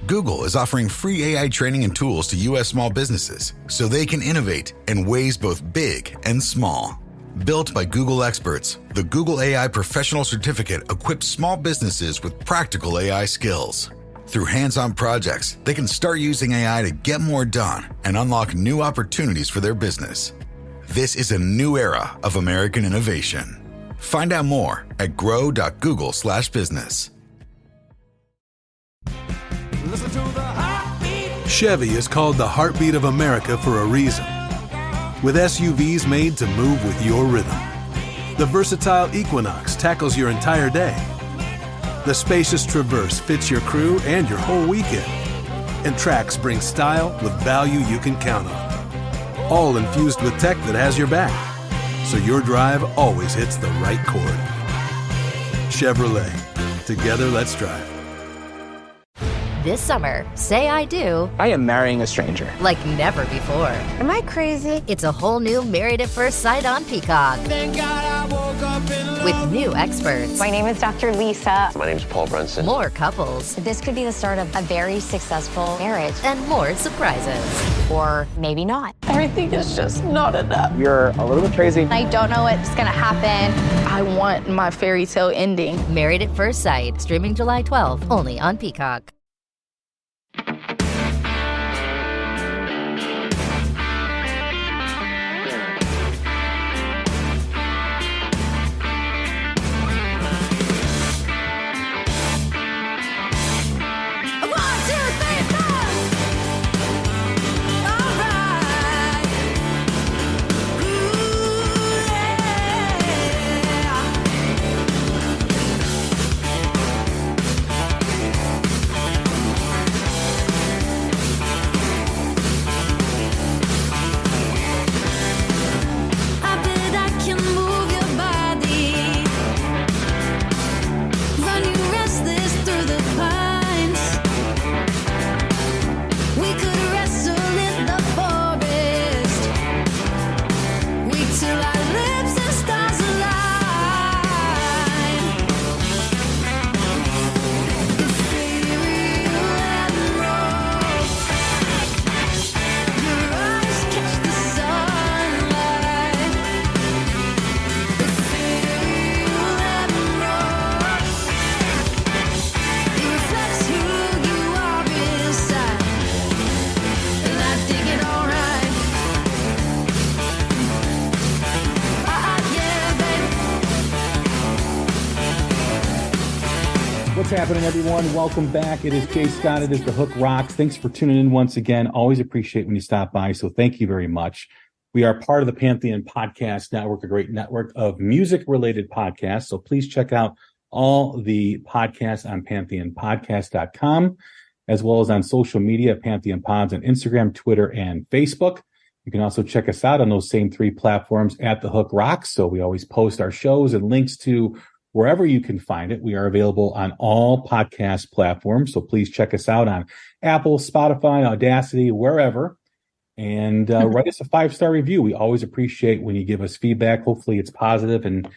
Google is offering free AI training and tools to U.S. small businesses so they can innovate in ways both big and small. Built by Google experts, the Google AI Professional Certificate equips small businesses with practical AI skills. Through hands-on projects, they can start using AI to get more done and unlock new opportunities for their business. This is a new era of American innovation. Find out more at grow.google/business. Chevy is called the heartbeat of America for a reason. With SUVs made to move with your rhythm. The versatile Equinox tackles your entire day. The spacious Traverse fits your crew and your whole weekend. And Trax brings style with value you can count on. All infused with tech that has your back, so your drive always hits the right chord. Chevrolet. Together, let's drive. This summer, say I do. I am marrying a stranger. Like never before. Am I crazy? It's a whole new Married at First Sight on Peacock. Thank God I woke up in love. With new experts. My name is Dr. Lisa. My name is Paul Brunson. More couples. This could be the start of a very successful marriage. And more surprises. Or maybe not. Everything is just not enough. You're a little bit crazy. I don't know what's gonna happen. I want my fairy tale ending. Married at First Sight, streaming July 12th, only on Peacock. What's happening, everyone? Welcome back. It is Jay Scott. It is The Hook Rocks. Thanks for tuning in once again. Always appreciate when you stop by, so thank you very much. We are part of the Pantheon Podcast Network, a great network of music-related podcasts, so please check out all the podcasts on pantheonpodcast.com, as well as on social media, Pantheon Pods on Instagram, Twitter, and Facebook. You can also check us out on those same three platforms at The Hook Rocks, so we always post our shows and links to wherever you can find it. We are available on all podcast platforms, so please check us out on Apple, Spotify, Audacity, wherever, and write us a 5-star review. We always appreciate when you give us feedback. Hopefully it's positive, and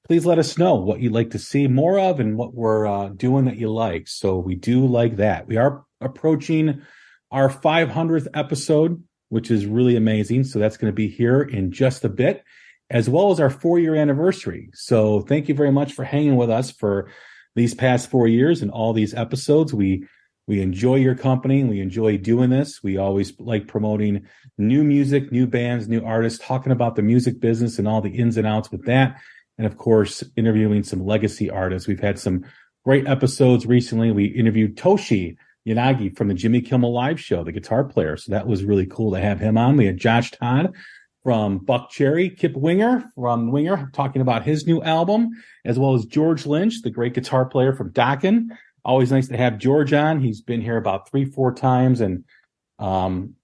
please let us know what you'd like to see more of and what we're doing that you like. So we do like that. We are approaching our 500th episode, which is really amazing. So that's going to be here in just a bit, as well as our 4-year anniversary. So thank you very much for hanging with us for these past 4 years and all these episodes. We enjoy your company. We enjoy doing this. We always like promoting new music, new bands, new artists, talking about the music business and all the ins and outs with that. And of course, interviewing some legacy artists. We've had some great episodes recently. We interviewed Toshi Yanagi from the Jimmy Kimmel Live Show, the guitar player. So that was really cool to have him on. We had Josh Todd from Buck Cherry, Kip Winger from Winger, talking about his new album, as well as George Lynch, the great guitar player from Dokken. Always nice to have George on. He's been here about 3-4 times, and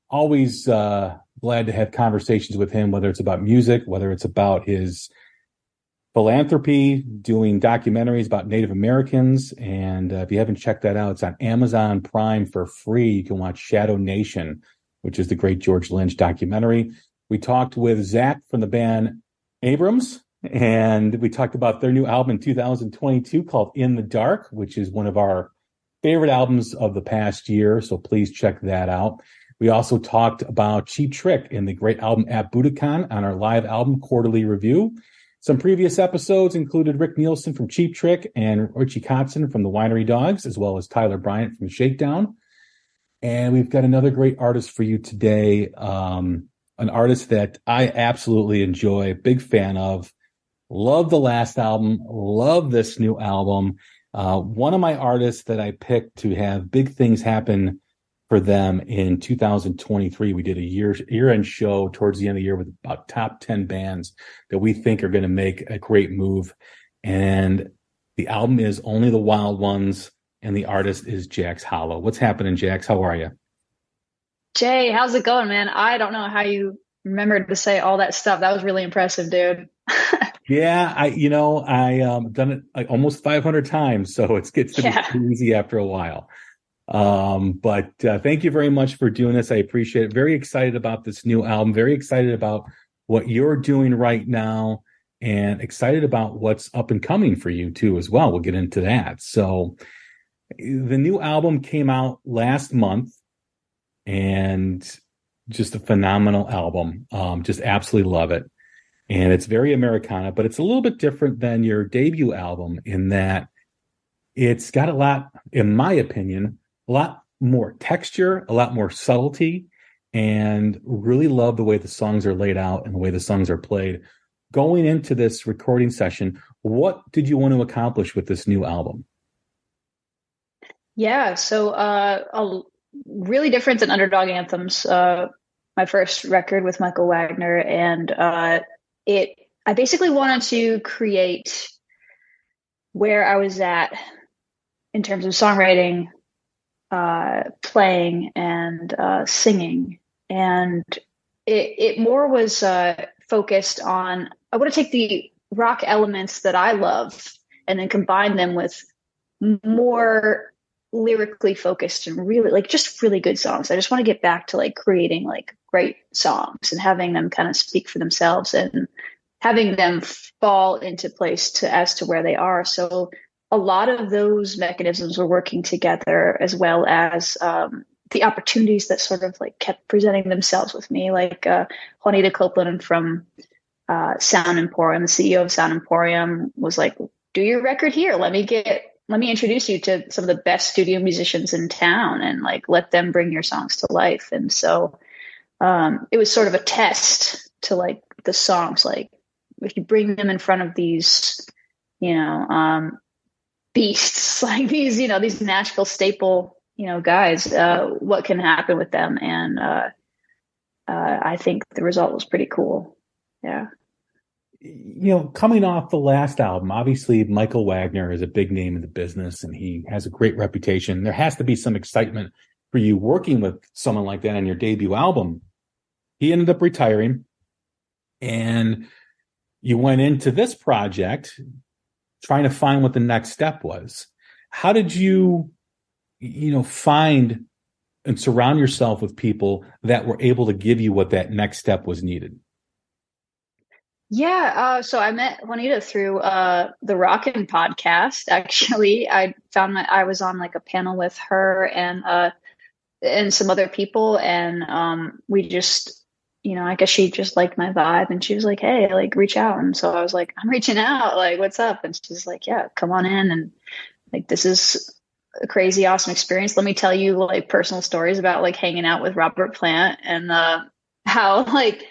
always glad to have conversations with him, whether it's about music, whether it's about his philanthropy, doing documentaries about Native Americans. And if you haven't checked that out, it's on Amazon Prime for free. You can watch Shadow Nation, which is the great George Lynch documentary. We talked with Zach from the band Abrams, and we talked about their new album in 2022 called In the Dark, which is one of our favorite albums of the past year, so please check that out. We also talked about Cheap Trick and the great album at Budokan on our live album quarterly review. Some previous episodes included Rick Nielsen from Cheap Trick and Richie Kotzen from the Winery Dogs, as well as Tyler Bryant from Shakedown. And we've got another great artist for you today, an artist that I absolutely enjoy, big fan of. Love the last album, love this new album. One of my artists that I picked to have big things happen for them in 2023. We did a year-end show towards the end of the year with about top 10 bands that we think are going to make a great move. And the album is Only the Wild Ones, and the artist is Jax Hollow. What's happening, Jax? How are you? Jay, how's it going, man? I don't know how you remembered to say all that stuff. That was really impressive, dude. Yeah, I done it like almost 500 times, so it gets to be pretty easy after a while. But thank you very much for doing this. I appreciate it. Very excited about this new album. Very excited about what you're doing right now, and excited about what's up and coming for you too as well. We'll get into that. So the new album came out last month, and just a phenomenal album. Just absolutely love it. And it's very Americana, but it's a little bit different than your debut album in that it's got a lot, in my opinion, a lot more texture, a lot more subtlety, and really love the way the songs are laid out and the way the songs are played. Going into this recording session, what did you want to accomplish with this new album? Yeah, so really different than Underdog Anthems, my first record with Michael Wagner, and I basically wanted to create where I was at in terms of songwriting, playing, and singing. And it more was focused on, I want to take the rock elements that I love and then combine them with more lyrically focused and really like just really good songs. I just want to get back to like creating like great songs and having them kind of speak for themselves and having them fall into place as to where they are. So a lot of those mechanisms were working together, as well as the opportunities that sort of like kept presenting themselves with me, like Juanita Copeland from Sound Emporium, the CEO of Sound Emporium, was like, do your record here. Let me introduce you to some of the best studio musicians in town and like let them bring your songs to life. And so it was sort of a test to like the songs, like if you bring them in front of these, beasts, like these Nashville staple, guys, what can happen with them? And I think the result was pretty cool. Yeah. Coming off the last album, obviously Michael Wagner is a big name in the business and he has a great reputation. There has to be some excitement for you working with someone like that on your debut album. He ended up retiring, and you went into this project trying to find what the next step was. How did you, find and surround yourself with people that were able to give you what that next step was needed? Yeah, so I met Juanita through the Rockin' podcast. Actually, I was on like a panel with her and some other people, and we just, I guess she just liked my vibe, and she was like, "Hey, like reach out." And so I was like, "I'm reaching out. Like, what's up?" And she's like, "Yeah, come on in, and like this is a crazy, awesome experience. Let me tell you like personal stories about like hanging out with Robert Plant and how like."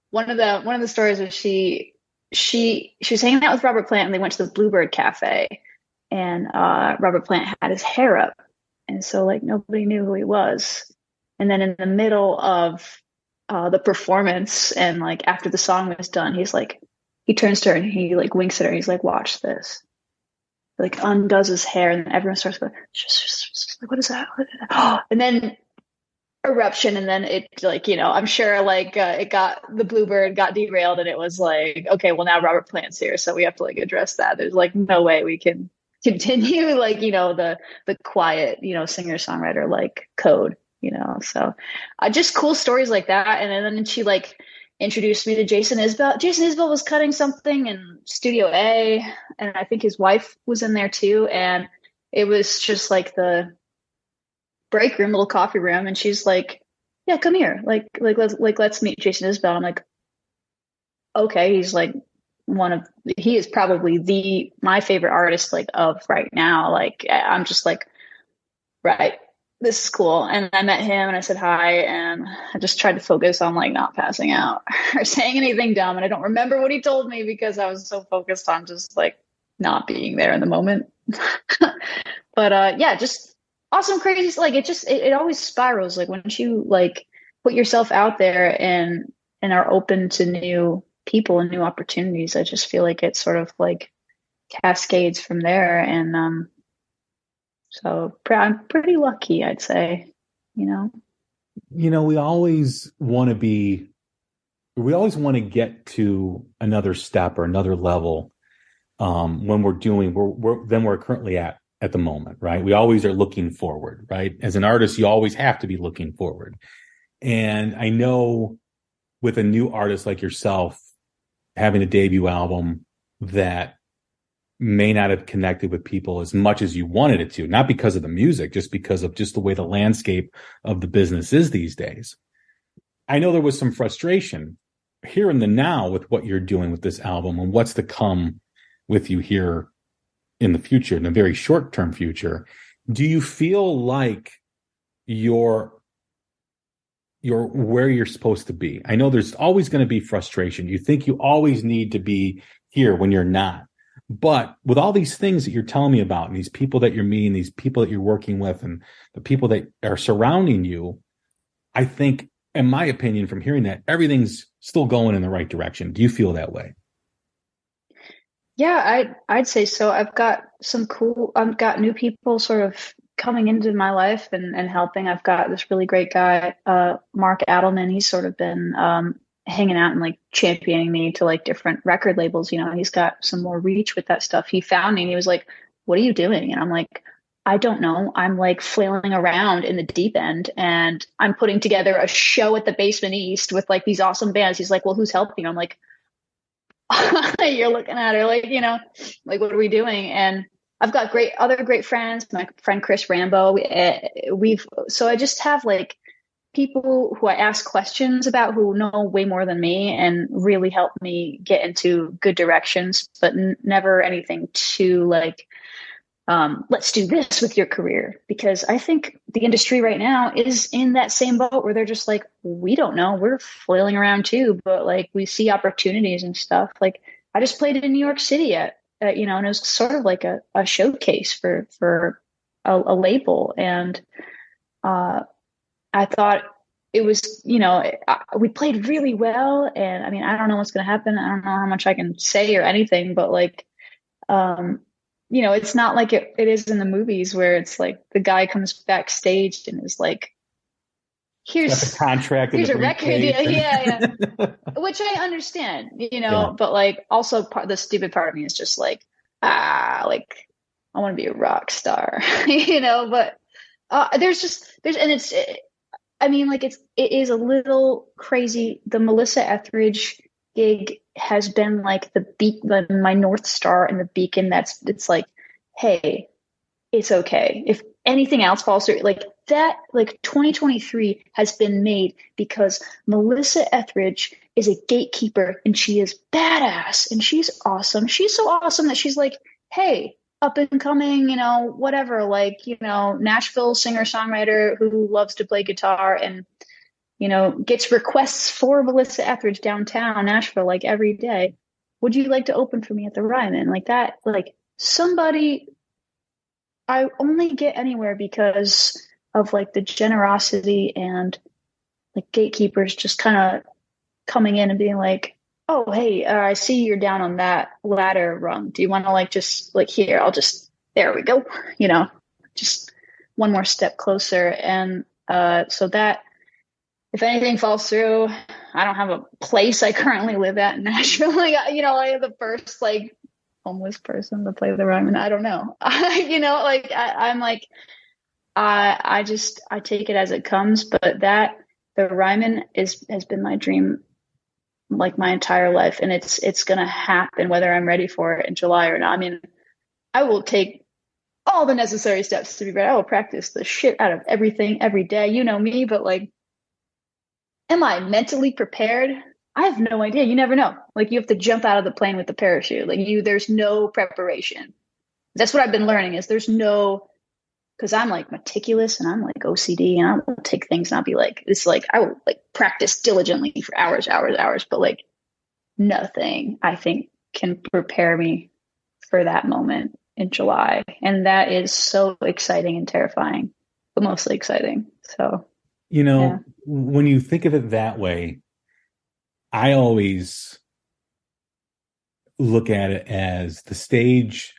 One of the stories was she was hanging out with Robert Plant, and they went to the Bluebird Cafe, and Robert Plant had his hair up, and so like nobody knew who he was. And then in the middle of the performance, and like after the song was done, he turns to her and he like winks at her. And he's like, "Watch this." Like undoes his hair, and everyone starts going, like, "What is that?" And then eruption, and then it like I'm sure like the Bluebird got derailed, and it was like, okay, well now Robert Plant's here, so we have to like address that. There's like no way we can continue like the quiet singer-songwriter like code, so just cool stories like that. And then she like introduced me to Jason Isbell. Jason Isbell was cutting something in Studio A, and I think his wife was in there too, and it was just like the break room, little coffee room, and she's like, "Yeah, come here. Let's meet Jason Isbell." I'm like, "Okay." He's like he is probably my favorite artist like of right now. Like I'm just like, right, this is cool. And I met him and I said hi, and I just tried to focus on like not passing out or saying anything dumb. And I don't remember what he told me because I was so focused on just like not being there in the moment. But yeah, just awesome, crazy. Like it always spirals. Like once you like put yourself out there and are open to new people and new opportunities, I just feel like it sort of like cascades from there. And so I'm pretty lucky, I'd say, we always want to get to another step or another level when we're currently at the moment, right? We always are looking forward, right? As an artist, you always have to be looking forward. And I know with a new artist like yourself, having a debut album that may not have connected with people as much as you wanted it to, not because of the music, just because of just the way the landscape of the business is these days. I know there was some frustration here in the now with what you're doing with this album and what's to come with you here in the future, in the very short-term future. Do you feel like you're where you're supposed to be? I know there's always going to be frustration. You think you always need to be here when you're not. But with all these things that you're telling me about, and these people that you're meeting, these people that you're working with, and the people that are surrounding you, I think, in my opinion, from hearing that, everything's still going in the right direction. Do you feel that way? Yeah, I'd say so. I've got new people sort of coming into my life and helping. I've got this really great guy, Mark Adelman. He's sort of been hanging out and like championing me to like different record labels. He's got some more reach with that stuff. He found me and he was like, "What are you doing?" And I'm like, "I don't know. I'm like flailing around in the deep end and I'm putting together a show at the Basement East with like these awesome bands." He's like, "Well, who's helping you?" I'm like, "You're looking at her like, like, what are we doing?" And I've got other great friends, my friend Chris Rambo. So I just have like people who I ask questions about who know way more than me and really help me get into good directions, but never anything too like, let's do this with your career. Because I think the industry right now is in that same boat where they're just like, we don't know, we're flailing around too, but like we see opportunities and stuff. Like I just played in New York City and it was sort of like a showcase for a label. And I thought it was, we played really well. And I mean, I don't know what's going to happen. I don't know how much I can say or anything, but like, it's not like it is in the movies where it's like the guy comes backstage and is like, here's a contract, here's a record deal. Yeah. Which I understand, but like also the stupid part of me is just like, like I want to be a rock star, but it is a little crazy. The Melissa Etheridge gig has been like my North Star and the beacon it's like, hey, it's okay. If anything else falls through, like that, like 2023 has been made because Melissa Etheridge is a gatekeeper and she is badass and she's awesome. She's so awesome that she's like, hey, up and coming, whatever, like, Nashville singer-songwriter who loves to play guitar and, gets requests for Melissa Etheridge downtown Nashville, like every day. Would you like to open for me at the Ryman? Like that, like somebody, I only get anywhere because of like the generosity and like gatekeepers just kind of coming in and being like, oh, hey, I see you're down on that ladder rung. Do you want to like, just like here, there we go. Just one more step closer. And so that if anything falls through, I don't have a place I currently live at in Nashville. Like, I am the first like homeless person to play the Ryman. I don't know. I'm like, I take it as it comes, but the Ryman has been my dream like my entire life. And it's going to happen whether I'm ready for it in July or not. I mean, I will take all the necessary steps to be ready. I will practice the shit out of everything every day. You know me, but like, am I mentally prepared? I have no idea. You never know. Like, you have to jump out of the plane with the parachute. Like, there's no preparation. That's what I've been learning is there's no, because I'm like meticulous and I'm like OCD and I will take things and I'll be like, it's like, I will like practice diligently for hours, but like nothing I think can prepare me for that moment in July. And that is so exciting and terrifying, but mostly exciting. So, when you think of it that way, I always look at it as the stage,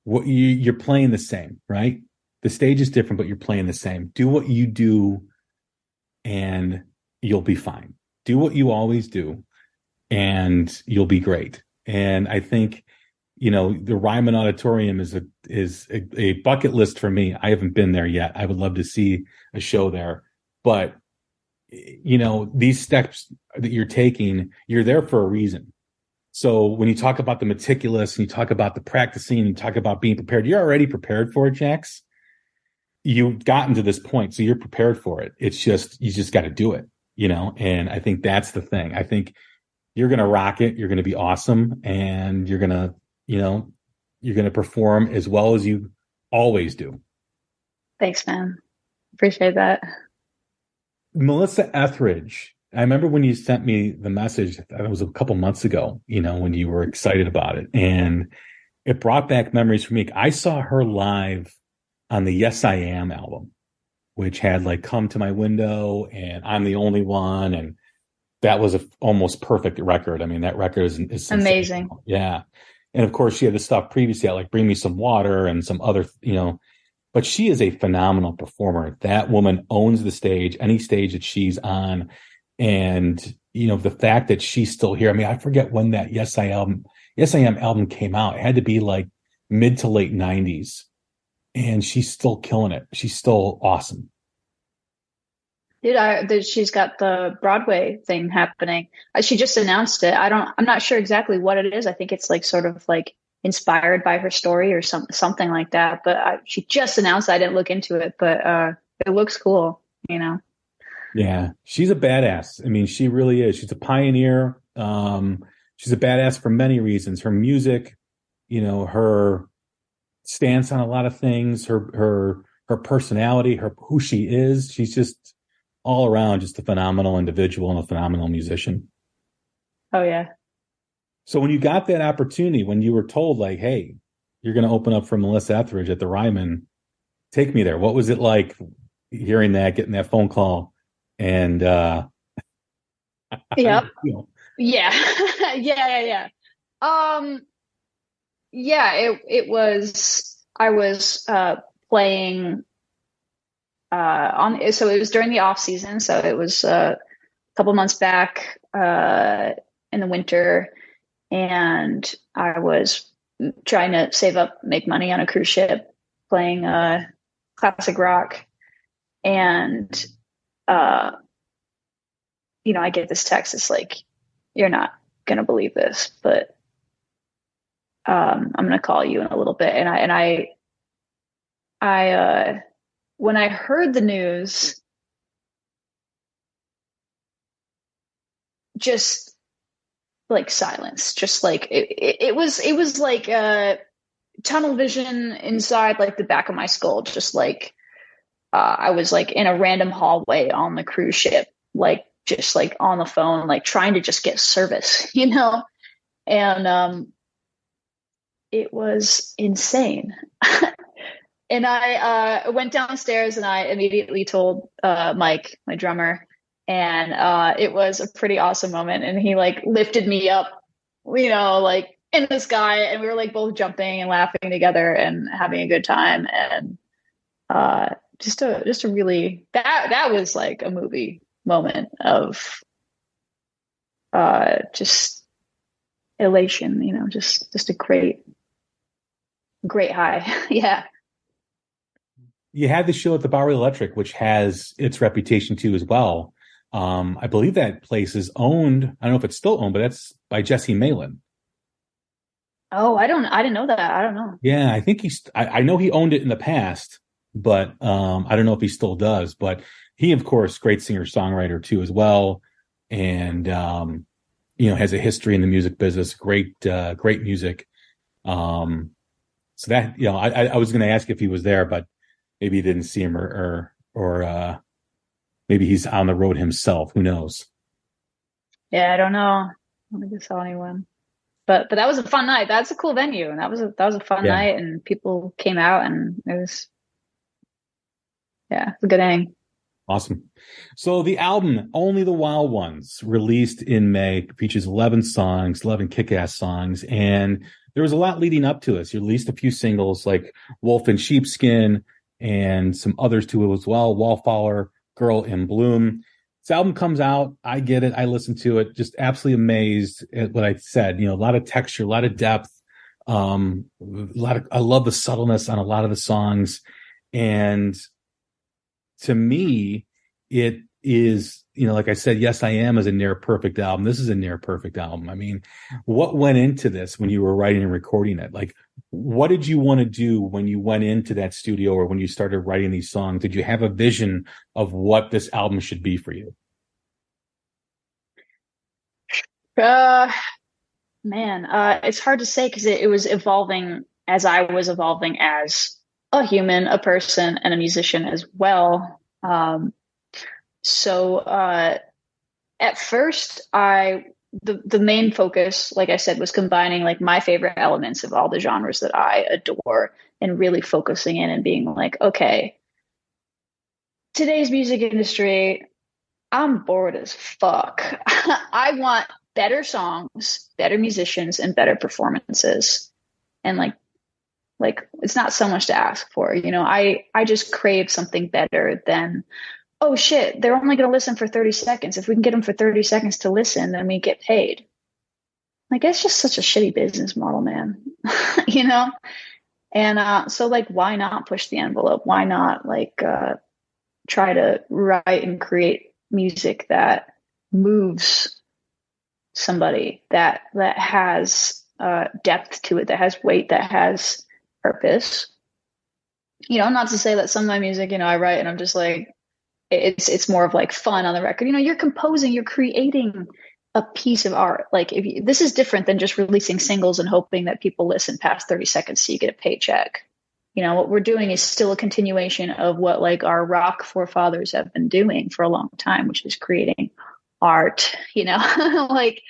what you're playing the same, right? The stage is different, but you're playing the same. Do what you do and you'll be fine. Do what you always do and you'll be great. And I think, the Ryman Auditorium is a bucket list for me. I haven't been there yet. I would love to see a show there, but these steps that you're taking, you're there for a reason. So when you talk about the meticulous and you talk about the practicing and you talk about being prepared, you're already prepared for it, Jax. You've gotten to this point, so you're prepared for it. It's just, you just got to do it, and I think that's the thing. I think you're going to rock it. You're going to be awesome. And you're going to, you're going to perform as well as you always do. Thanks, man. Appreciate that. Melissa Etheridge, I remember when you sent me the message, it was a couple months ago, when you were excited about it. And it brought back memories for me. I saw her live on the Yes, I Am album, which had like Come to My Window and I'm the Only One. And that was a almost perfect record. I mean, that record is amazing. Yeah. And of course, she had the stuff previously, like Bring Me Some Water and some other, but she is a phenomenal performer. That woman owns the stage, any stage that she's on. And, the fact that she's still here. I mean, I forget when that Yes, I Am album came out. It had to be like mid to late 90s. And she's still killing it. She's still awesome. Dude, she's got the Broadway thing happening. She just announced it. I'm not sure exactly what it is. I think it's like sort of like inspired by her story or something like that. But she just announced it. I didn't look into it, but it looks cool, Yeah, she's a badass. I mean, she really is. She's a pioneer. She's a badass for many reasons. Her music, her stance on a lot of things, her personality, who she is. She's just all around just a phenomenal individual and a phenomenal musician. Oh, yeah. So when you got that opportunity, when you were told like, hey, you're going to open up for Melissa Etheridge at the Ryman, take me there. What was it like hearing that, getting that phone call? And yep. Yeah. Yeah. It was, I was playing so it was during the off season. So it was a couple months back in the winter, and I was trying to save up, make money on a cruise ship, playing classic rock. And I get this text. It's like, you're not going to believe this, but I'm going to call you in a little bit. And I when I heard the news, just like silence, just like it was like tunnel vision inside like the back of my skull. Just like I was like in a random hallway on the cruise ship, like just like on the phone, like trying to just get service, and it was insane. And I went downstairs and I immediately told Mike, my drummer, and it was a pretty awesome moment. And he like lifted me up, like in the sky, and we were like both jumping and laughing together and having a good time. And just a really, that was like a movie moment of just elation, just a great high. Yeah. You had the show at the Bowery Electric, which has its reputation too as well. I believe that place is owned. I don't know if it's still owned, but that's by Jesse Malin. Oh, I didn't know that. I don't know. Yeah, I think I know he owned it in the past, but I don't know if he still does. But he, of course, great singer songwriter too as well, and has a history in the music business. Great music. So that I was going to ask if he was there, but maybe you didn't see him, or maybe he's on the road himself. Who knows? Yeah, I don't know. I don't think I saw anyone. But that was a fun night. That's a cool venue, and that was a fun night, and people came out, and it was a good hang. Awesome. So the album Only the Wild Ones, released in May, features 11 songs, 11 kick-ass songs, and there was a lot leading up to this. You released a few singles like Wolf in Sheepskin and some others to it as well, Wallflower Girl in Bloom. This album comes out. I get it. I listen to it. Just absolutely amazed at what I said. A lot of texture, a lot of depth. I love the subtleness on a lot of the songs. And to me, it is, like I said, Yes, I Am is a near perfect album. This is a near perfect album. I mean, what went into this when you were writing and recording it? Like, what did you want to do when you went into that studio or when you started writing these songs? Did you have a vision of what this album should be for you? It's hard to say because it was evolving as I was evolving as a human, a person, and a musician as well. So at first, the main focus, like I said, was combining like my favorite elements of all the genres that I adore and really focusing in and being like, okay, today's music industry, I'm bored as fuck. I want better songs, better musicians, and better performances. And like it's not so much to ask for, I just crave something better than, oh shit, they're only going to listen for 30 seconds. If we can get them for 30 seconds to listen, then we get paid. Like, it's just such a shitty business model, man. And so like, why not push the envelope? Why not try to write and create music that moves somebody, that has depth to it, that has weight, that has purpose. Not to say that some of my music, I write and I'm just like, it's more of like fun on the record. You're composing, you're creating a piece of art. Like, this is different than just releasing singles and hoping that people listen past 30 seconds so you get a paycheck. What we're doing is still a continuation of what like our rock forefathers have been doing for a long time, which is creating art, like,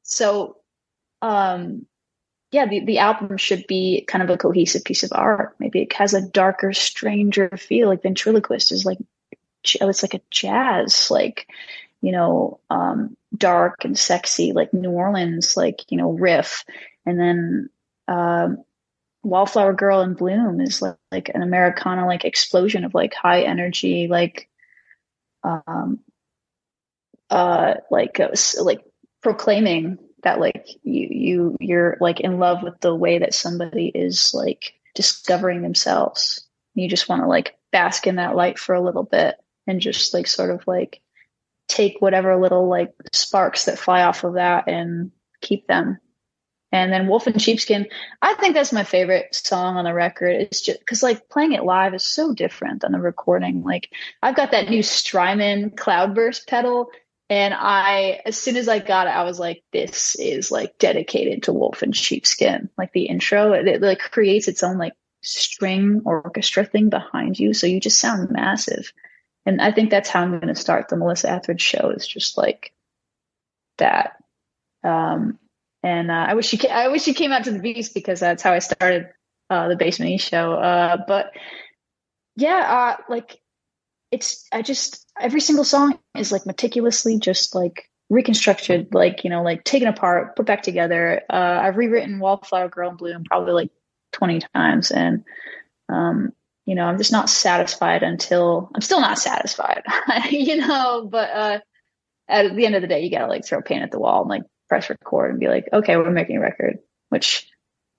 so, the album should be kind of a cohesive piece of art. Maybe it has a darker, stranger feel. Like Ventriloquist is like, it's like a jazz, like, dark and sexy, like New Orleans, like, riff. And then, Wallflower Girl in Bloom is like an Americana, like explosion of like high energy, like proclaiming that like you're like in love with the way that somebody is like discovering themselves. You just want to like bask in that light for a little bit and just like sort of like take whatever little like sparks that fly off of that and keep them. And then Wolf in Sheepskin, I think that's my favorite song on the record. It's just because like playing it live is so different than the recording. Like, I've got that new Strymon Cloudburst pedal, and as soon as I got it, I was like, this is like dedicated to Wolf in Sheepskin. Like the intro, it like creates its own like string orchestra thing behind you, so you just sound massive. And I think that's how I'm going to start the Melissa Etheridge show. Is just like that. And I wish you came out to the Beast, because that's how I started the Basement East show. But yeah, like every single song is like meticulously just like reconstructed, like, like taken apart, put back together. I've rewritten Wallflower Girl in Bloom probably like 20 times, and I'm just not satisfied I'm still not satisfied, but at the end of the day, you gotta like throw paint at the wall and like press record and be like, okay, we're making a record, which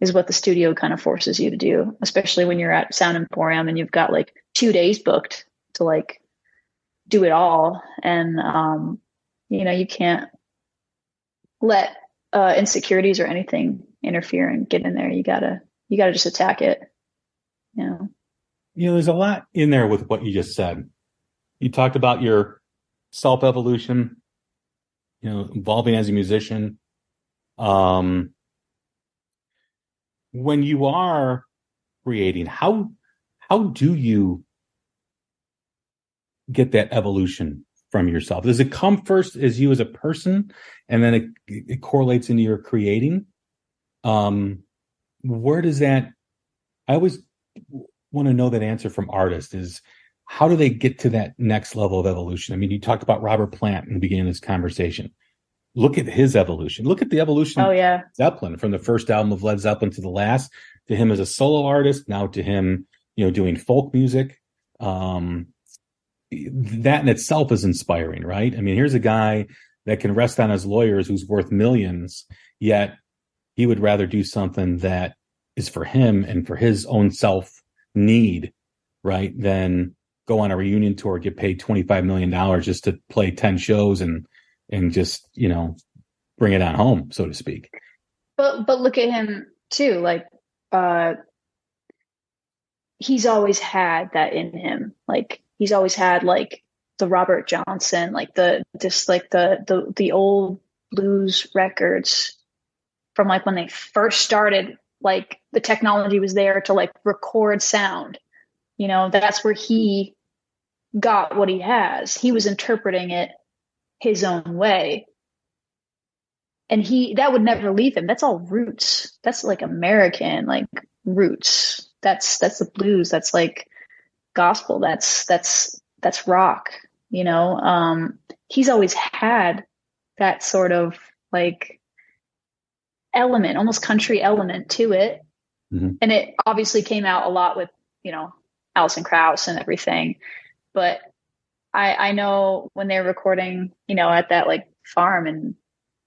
is what the studio kind of forces you to do, especially when you're at Sound Emporium and you've got like 2 days booked to like do it all. And, you can't let insecurities or anything interfere and get in there. You gotta just attack it. There's a lot in there with what you just said. You talked about your self-evolution, evolving as a musician. When you are creating, how do you get that evolution from yourself? Does it come first as you as a person, and then it correlates into your creating? Where does that? I always want to know that answer from artists is, how do they get to that next level of evolution? I mean, you talked about Robert Plant in the beginning of this conversation. Look at his evolution. Look at the evolution of Zeppelin, from the first album of Led Zeppelin to the last, to him as a solo artist, now to him, doing folk music. That in itself is inspiring, right? I mean, here's a guy that can rest on his laurels, who's worth millions, yet he would rather do something that is for him and for his own self need, right, than go on a reunion tour, get paid $25 million just to play 10 shows and just, bring it on home, so to speak. But look at him too. Like, he's always had that in him. Like, he's always had like the Robert Johnson, like the old blues records from like when they first started, like the technology was there to like record sound. That's where he got what he has. He was interpreting it his own way. And that would never leave him. That's all roots. That's like American, like roots. That's the blues. That's like gospel. That's rock, he's always had that sort of like element, almost country element to it. Mm-hmm. And it obviously came out a lot with, Alison Krauss and everything. But I know when they're recording, at that like farm in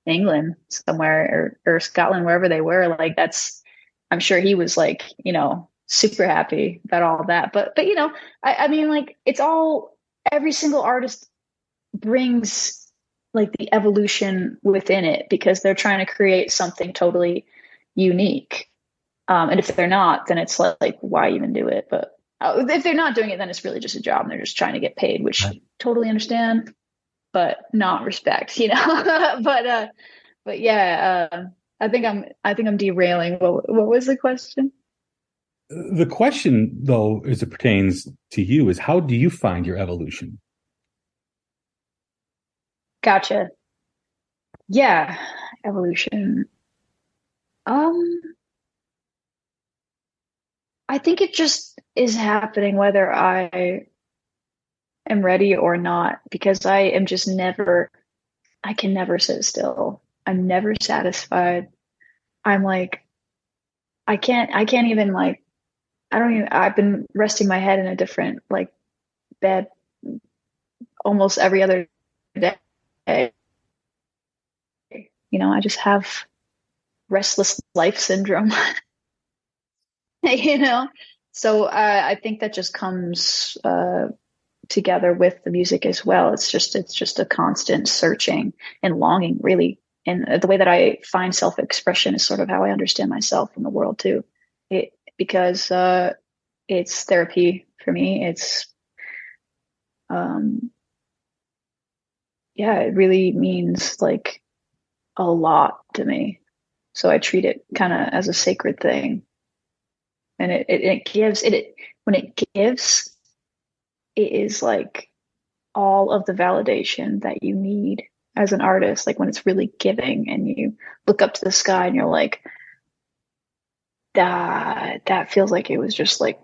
England somewhere or Scotland, wherever they were, like I'm sure he was like, super happy about all that. But I mean, like, it's all, every single artist brings like the evolution within it because they're trying to create something totally unique. And if they're not, then it's like, why even do it? But if they're not doing it, then it's really just a job and they're just trying to get paid, which I totally understand, but not respect, but yeah, I think I'm derailing. What was the question? The question, though, as it pertains to you, is how do you find your evolution? Gotcha. Yeah, evolution. I think it just is happening whether I am ready or not, because I am just I can never sit still. I'm never satisfied. I'm like, I can't even like, I've been resting my head in a different like bed almost every other day. I just have restless life syndrome. So I think that just comes together with the music as well. It's just a constant searching and longing, really. And the way that I find self-expression is sort of how I understand myself in the world too. Because it's therapy for me. It's it really means like a lot to me. So I treat it kind of as a sacred thing. And it gives when it gives, it is like all of the validation that you need as an artist. Like when it's really giving and you look up to the sky and you're like, that feels like it was just like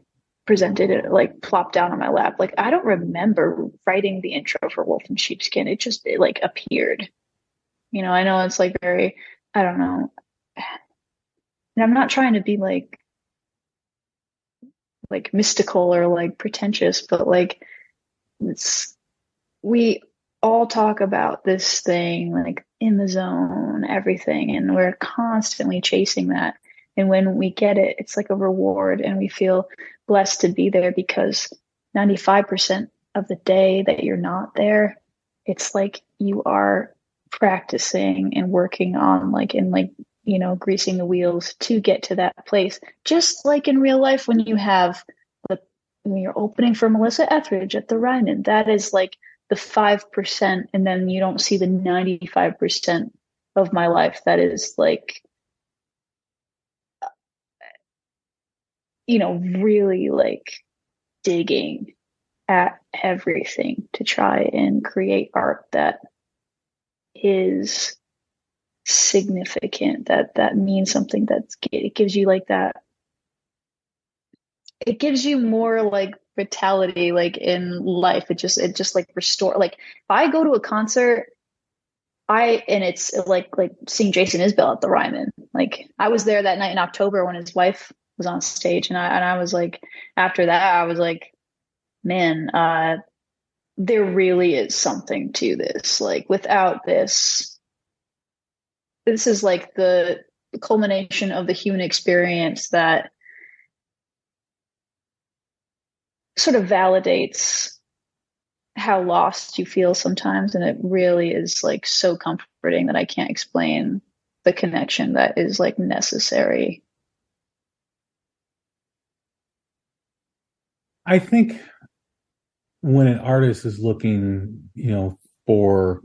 presented, like plopped down on my lap. Like I don't remember writing the intro for Wolf in Sheepskin. It like appeared. I know it's like very, I don't know. And I'm not trying to be like mystical or like pretentious, but like we all talk about this thing like in the zone, everything, and we're constantly chasing that. And when we get it, it's like a reward and we feel blessed to be there, because 95% of the day that you're not there, it's like you are practicing and working on like, and like, greasing the wheels to get to that place. Just like in real life, when you're opening for Melissa Etheridge at the Ryman, that is like the 5%, and then you don't see the 95% of my life that is like, really like digging at everything to try and create art that is significant, that means something, it gives you like that, it gives you more like vitality like in life. It just like restore, like if I go to a concert, and it's like seeing Jason Isbell at the Ryman. Like I was there that night in October when his wife was on stage, and I was like, after that I was like, man, there really is something to this. Like without this is like the culmination of the human experience that sort of validates how lost you feel sometimes. And it really is like so comforting that I can't explain the connection that is like necessary. I think when an artist is looking, for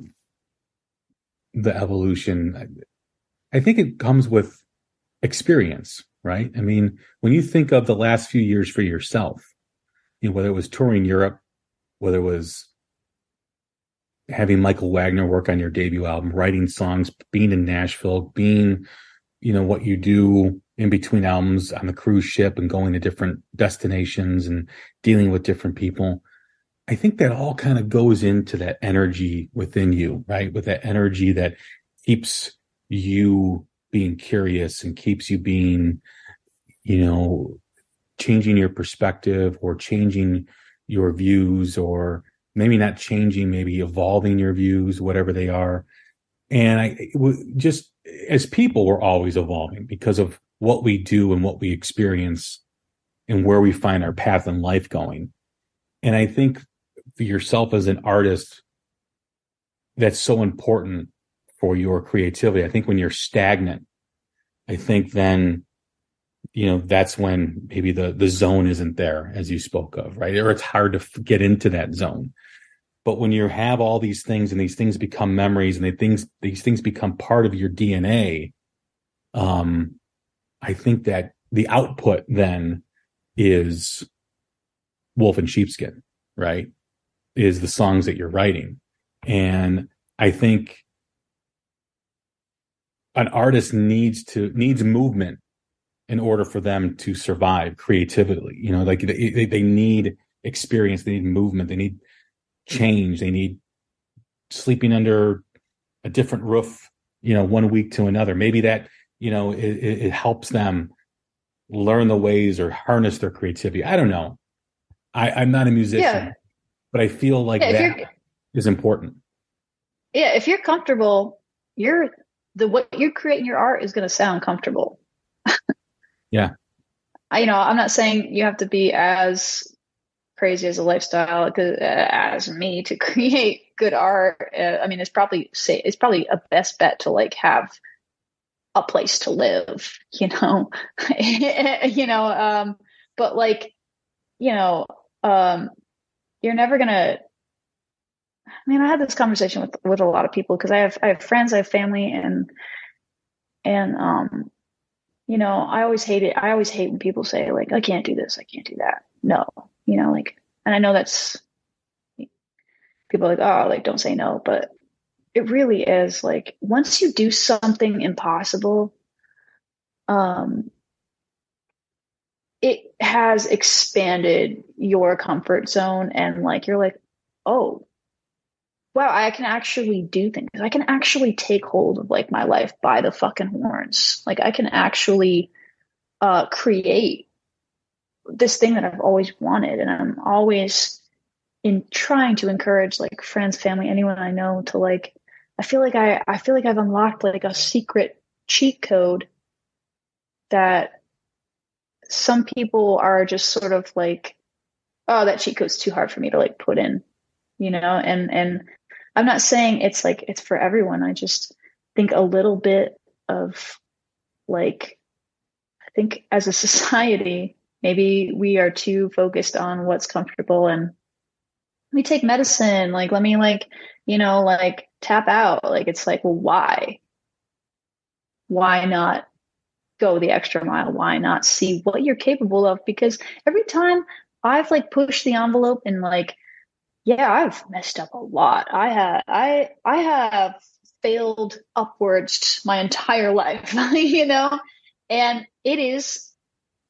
the evolution, I think it comes with experience, right? I mean, when you think of the last few years for yourself, whether it was touring Europe, whether it was having Michael Wagner work on your debut album, writing songs, being in Nashville, being, what you do in between albums on the cruise ship and going to different destinations and dealing with different people. I think that all kind of goes into that energy within you, right? With that energy that keeps you being curious and keeps you being, changing your perspective or changing your views, or maybe not changing, maybe evolving your views, whatever they are. And just as people, we're always evolving because of what we do and what we experience and where we find our path in life going. And I think for yourself as an artist, that's so important for your creativity. I think when you're stagnant, I think then, that's when maybe the zone isn't there, as you spoke of, right? Or it's hard to get into that zone. But when you have all these things and these things become memories and these things become part of your DNA, I think that the output then is wolf in sheepskin, right? Is the songs that you're writing. And I think an artist needs movement in order for them to survive creatively. Like they need experience, they need movement, they need change, they need sleeping under a different roof, 1 week to another. Maybe that, it helps them learn the ways or harness their creativity. I don't know. I'm not a musician, but I feel like that is important. Yeah. If you're comfortable, what you create in your art is going to sound comfortable. Yeah. I'm not saying you have to be as crazy as a lifestyle as me to create good art. I mean, it's probably a best bet to like have a place to live, but like, you're never gonna. I mean, I had this conversation with a lot of people because I have friends, I have family, and I always hate it. I always hate when people say like, I can't do this, I can't do that. No, and I know that's people are like, oh, like don't say no, but it really is like once you do something impossible, it has expanded your comfort zone, and like you're like, oh, wow, I can actually do things. I can actually take hold of like my life by the fucking horns. Like I can actually create this thing that I've always wanted. And I'm always in trying to encourage like friends, family, anyone I know to like, I feel like I've unlocked like a secret cheat code that some people are just sort of like, oh, that cheat code's too hard for me to like put in, and I'm not saying it's for everyone. I just think a little bit of like, I think as a society, maybe we are too focused on what's comfortable, and let me take medicine. Like, let me like tap out. Like, it's like, well, why? Why not go the extra mile? Why not see what you're capable of? Because every time I've like pushed the envelope and like, yeah, I've messed up a lot. I have failed upwards my entire life, and it is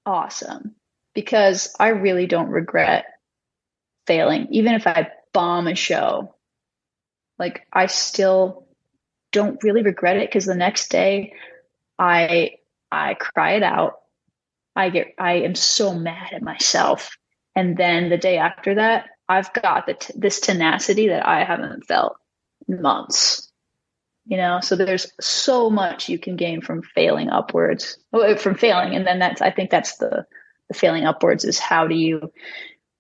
awesome because I really don't regret failing. Even if I bomb a show, like, I still don't really regret it, because the next day I cry it out. I am so mad at myself. And then the day after that, I've got this tenacity that I haven't felt in months. So there's so much you can gain from failing upwards, from failing. And then I think that's the failing upwards is how do you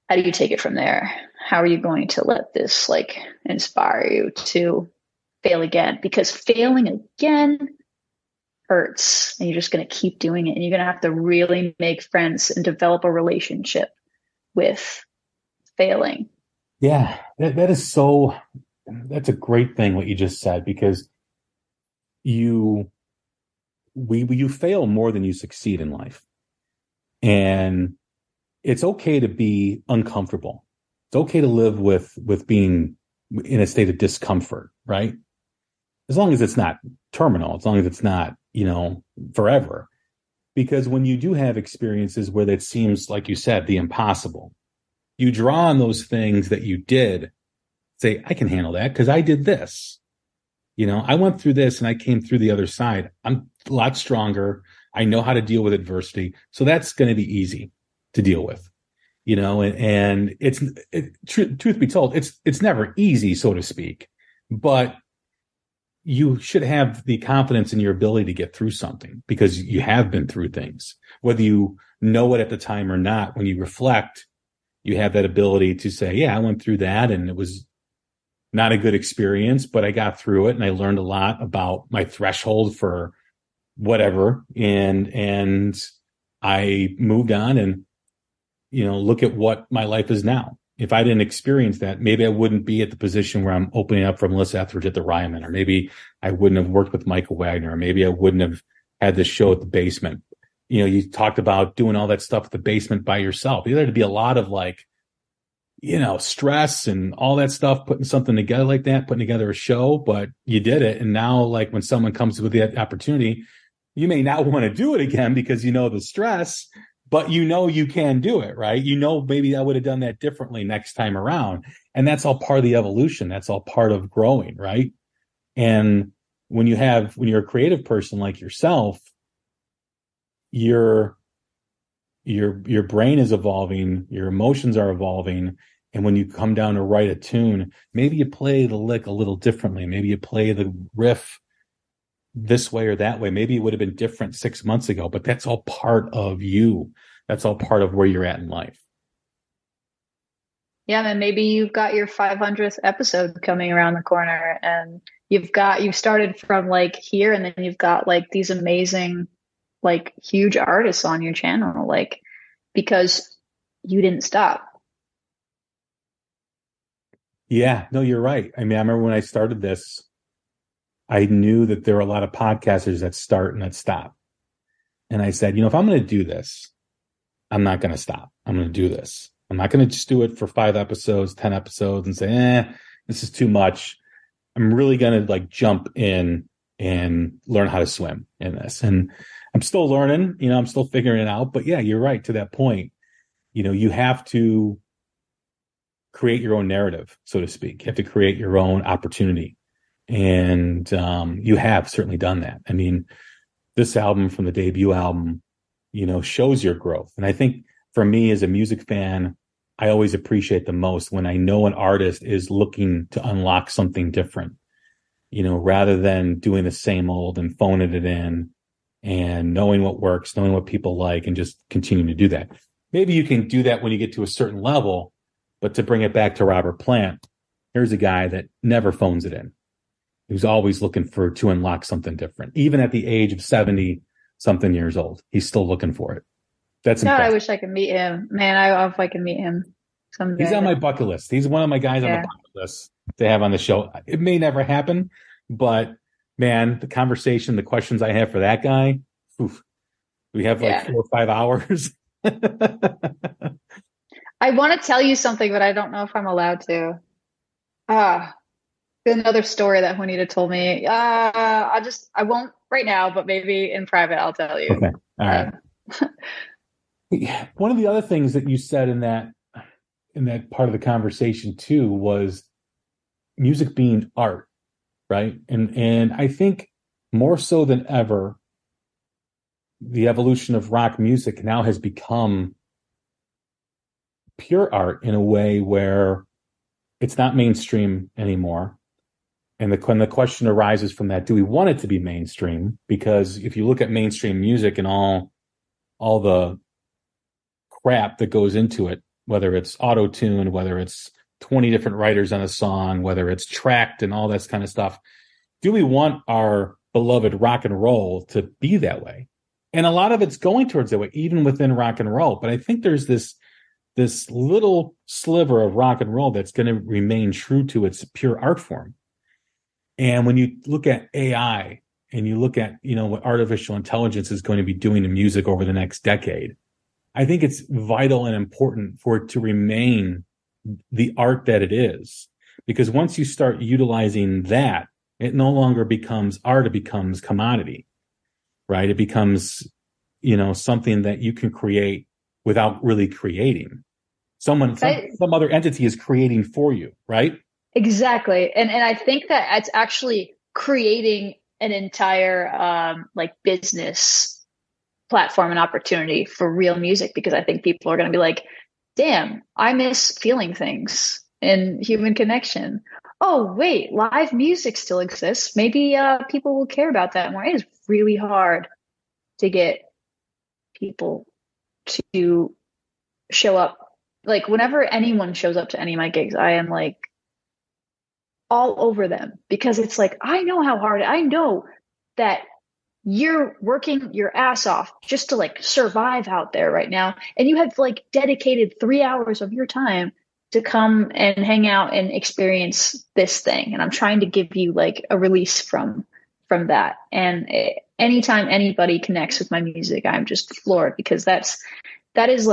take it from there? How are you going to let this like inspire you to fail again? Because failing again hurts, and you're just going to keep doing it, and you're going to have to really make friends and develop a relationship with failing. Yeah, that's a great thing what you just said, because you fail more than you succeed in life. And it's okay to be uncomfortable. It's okay to live with being in a state of discomfort, right? As long as it's not terminal, as long as it's not, forever. Because when you do have experiences where it seems, like you said, the impossible, you draw on those things that you did, say, I can handle that because I did this. I went through this and I came through the other side. I'm a lot stronger. I know how to deal with adversity. So that's going to be easy to deal with, and truth be told, it's never easy, so to speak, but you should have the confidence in your ability to get through something because you have been through things, whether you know it at the time or not. When you reflect, you have that ability to say, yeah, I went through that and it was not a good experience, but I got through it and I learned a lot about my threshold for whatever. And I moved on and, look at what my life is now. If I didn't experience that, maybe I wouldn't be at the position where I'm opening up for Melissa Etheridge at the Ryman, or maybe I wouldn't have worked with Michael Wagner, or maybe I wouldn't have had this show at the Basement. You talked about doing all that stuff at the Basement by yourself. There'd be a lot of stress and all that stuff, putting something together like that, putting together a show, but you did it. And now, like, when someone comes with the opportunity, you may not want to do it again because the stress, but you can do it, right? Maybe I would have done that differently next time around. And that's all part of the evolution. That's all part of growing, right? And when you're a creative person like yourself, your brain is evolving, your emotions are evolving. And when you come down to write a tune, maybe you play the lick a little differently. Maybe you play the riff this way or that way. Maybe it would have been different 6 months ago, but that's all part of you. That's all part of where you're at in life. Yeah, and maybe you've got your 500th episode coming around the corner, and you've started from like here, and then you've got like these amazing, like, huge artists on your channel, like, because you didn't stop. Yeah, no, you're right. I mean, I remember when I started this, I knew that there were a lot of podcasters that start and that stop. And I said, if I'm going to do this, I'm not going to stop. I'm going to do this. I'm not going to just do it for 5 episodes, 10 episodes and say, this is too much. I'm really going to jump in and learn how to swim in this. And I'm still learning, I'm still figuring it out. But yeah, you're right to that point. You have to create your own narrative, so to speak. You have to create your own opportunity. And you have certainly done that. I mean, this album from the debut album, shows your growth. And I think for me as a music fan, I always appreciate the most when I know an artist is looking to unlock something different, rather than doing the same old and phoning it in and knowing what works, knowing what people like, and just continuing to do that. Maybe you can do that when you get to a certain level, but to bring it back to Robert Plant, here's a guy that never phones it in. Who's always looking to unlock something different. Even at the age of 70, something years old. He's still looking for it. That's God, impressive. I wish I could meet him. Man, I if I can meet him someday. He's on my bucket list. He's one of my guys on the bucket list to have on the show. It may never happen, but man, the conversation, the questions I have for that guy, we have like 4 or 5 hours. I want to tell you something, but I don't know if I'm allowed to. Another story that Juanita told me. I won't right now, but maybe in private I'll tell you. Okay. All right. One of the other things that you said in that part of the conversation too was music being art, right? And I think more so than ever, the evolution of rock music now has become pure art in a way where it's not mainstream anymore. And when the question arises from that, do we want it to be mainstream? Because if you look at mainstream music and all the crap that goes into it, whether it's auto-tuned, whether it's 20 different writers on a song, whether it's tracked and all that kind of stuff, do we want our beloved rock and roll to be that way? And a lot of it's going towards that way, even within rock and roll. But I think there's this little sliver of rock and roll that's going to remain true to its pure art form. And when you look at AI and you look at, what artificial intelligence is going to be doing to music over the next decade, I think it's vital and important for it to remain the art that it is. Because once you start utilizing that, it no longer becomes art, it becomes commodity, right? It becomes, something that you can create without really creating. Some other entity is creating for you, right? Exactly. And I think that it's actually creating an entire business platform and opportunity for real music, because I think people are going to be like, damn, I miss feeling things and human connection. Oh, wait, live music still exists. Maybe people will care about that more. It is really hard to get people to show up. Like, whenever anyone shows up to any of my gigs, I am like all over them, because it's like, I know how hard, I know that you're working your ass off just to survive out there right now. And you have dedicated 3 hours of your time to come and hang out and experience this thing. And I'm trying to give you a release from that. And anytime anybody connects with my music, I'm just floored, because that is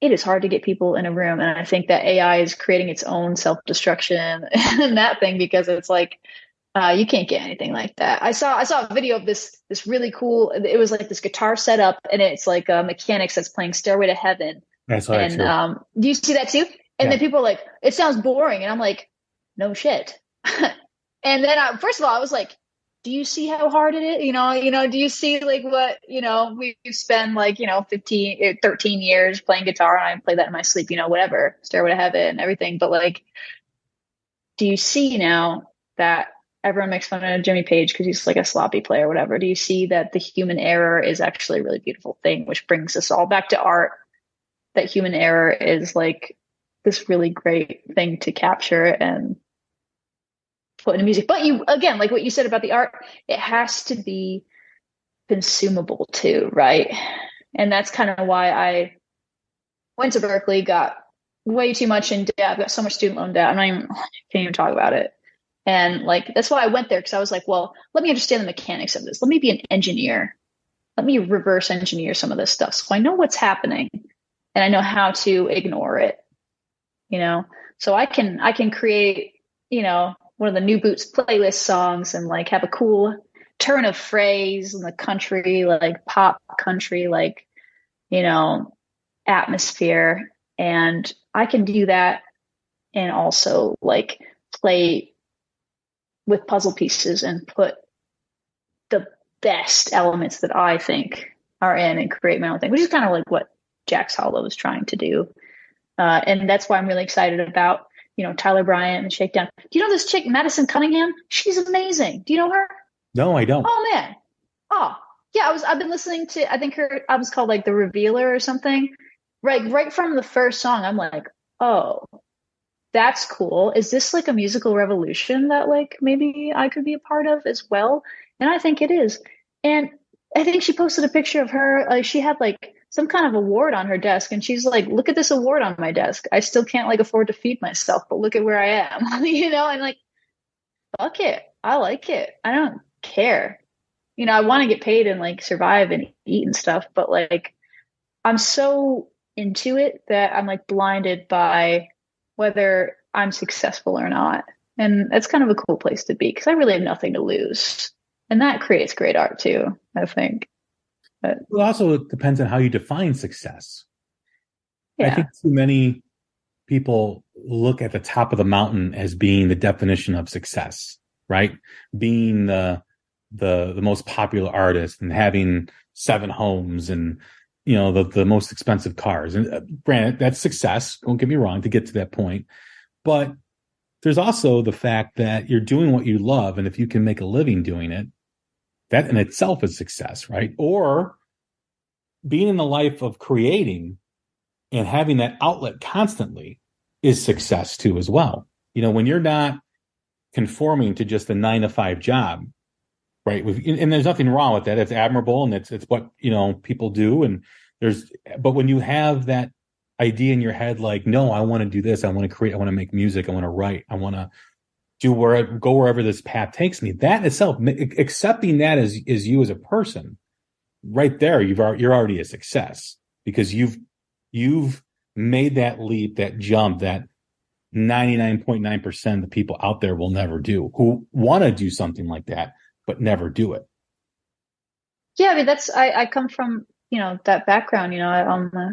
it is hard to get people in a room. And I think that AI is creating its own self-destruction and that thing, because it's you can't get anything like that. I saw a video of this really cool, it was this guitar setup, and it's mechanics that's playing Stairway to Heaven. That's right. And do you see that too? And then people are like, it sounds boring. And I'm like, no shit. And then first of all, I was like, do you see how hard it is? Do you see what, we've spent 13 years playing guitar, and I play that in my sleep, whatever, Stairway to Heaven, everything. But do you see now that everyone makes fun of Jimmy Page because he's a sloppy player or whatever? Do you see that the human error is actually a really beautiful thing, which brings us all back to art? That human error is this really great thing to capture and put into music. But you, again, what you said about the art, it has to be consumable too, right? And that's kind of why I went to Berkeley, got way too much in debt. I've got so much student loan debt. Can't even talk about it. And that's why I went there, because I was like, well, let me understand the mechanics of this. Let me be an engineer. Let me reverse engineer some of this stuff, so I know what's happening and I know how to ignore it. So I can create, one of the New Boots playlist songs and have a cool turn of phrase in the country, pop country, atmosphere. And I can do that and also play with puzzle pieces and put the best elements that I think are in and create my own thing, which is kind of what Jax Hollow is trying to do. And that's why I'm really excited about, Tyler Bryant and Shakedown. Do you know this chick, Madison Cunningham? She's amazing. Do you know her? No, I don't. Oh man. Oh yeah. I've been listening to, I think her album's called The Revealer or something. Right from the first song, I'm like, oh, that's cool. Is this a musical revolution that maybe I could be a part of as well? And I think it is. And I think she posted a picture of her, like she had like some kind of award on her desk, and she's like, look at this award on my desk. I still can't like afford to feed myself, but look at where I am. And like, fuck it. I like it. I don't care. I want to get paid and like survive and eat and stuff, but like I'm so into it that I'm like blinded by whether I'm successful or not. And that's kind of a cool place to be because I really have nothing to lose. And that creates great art too, I think. But, well, also it depends on how you define success. Yeah. I think too many people look at the top of the mountain as being the definition of success, right? Being the most popular artist and having 7 homes and the most expensive cars. And granted, that's success. Don't get me wrong, to get to that point. But there's also the fact that you're doing what you love, and if you can make a living doing it, that in itself is success, right? Or being in the life of creating and having that outlet constantly is success too as well. When you're not conforming to just a 9-to-5 job, right? And there's nothing wrong with that. It's admirable, and it's what people do. But when you have that idea in your head, like, no, I want to do this. I want to create. I want to make music. I want to write. I want to go wherever this path takes me. That itself, accepting that as you as a person, right there, you're already a success because you've made that leap, that jump that 99.9% of the people out there will never do, who want to do something like that but never do it. Yeah, I mean I come from that background.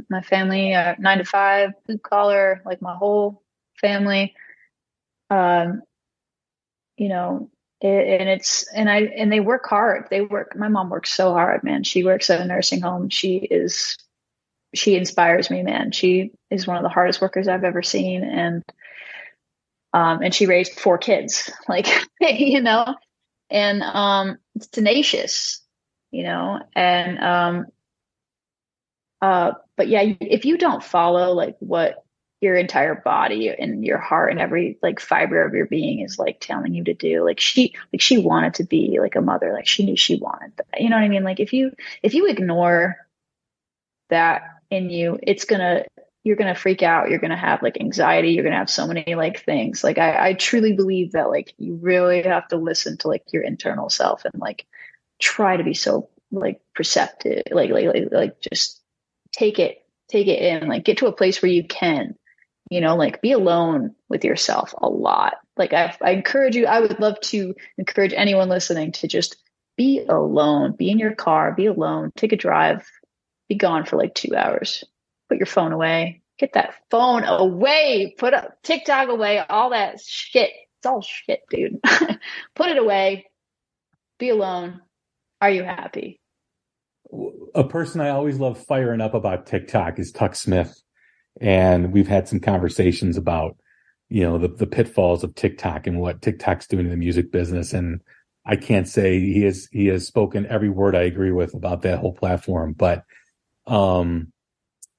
My family 9-to-5, blue collar, like my whole family. And they work hard. My mom works so hard, man. She works at a nursing home. She inspires me, man. She is one of the hardest workers I've ever seen. And she raised 4 kids, like, and it's tenacious, but yeah, if you don't follow like what your entire body and your heart and every like fiber of your being is like telling you to do, like she wanted to be like a mother, like she knew she wanted that, you know what I mean? Like if you ignore that in you, you're gonna freak out, you're gonna have like anxiety, you're gonna have so many like things. Like I truly believe that like you really have to listen to like your internal self and like try to be so like perceptive, like just take it in, like get to a place where you can, like be alone with yourself a lot. Like I encourage you, I would love to encourage anyone listening to just be alone, be in your car, be alone, take a drive, be gone for like 2 hours, put your phone away, get that phone away, put a TikTok away, all that shit. It's all shit, dude. Put it away, be alone. Are you happy? A person I always love firing up about TikTok is Tuck Smith. And we've had some conversations about, the pitfalls of TikTok and what TikTok's doing in the music business. And I can't say he has spoken every word I agree with about that whole platform. But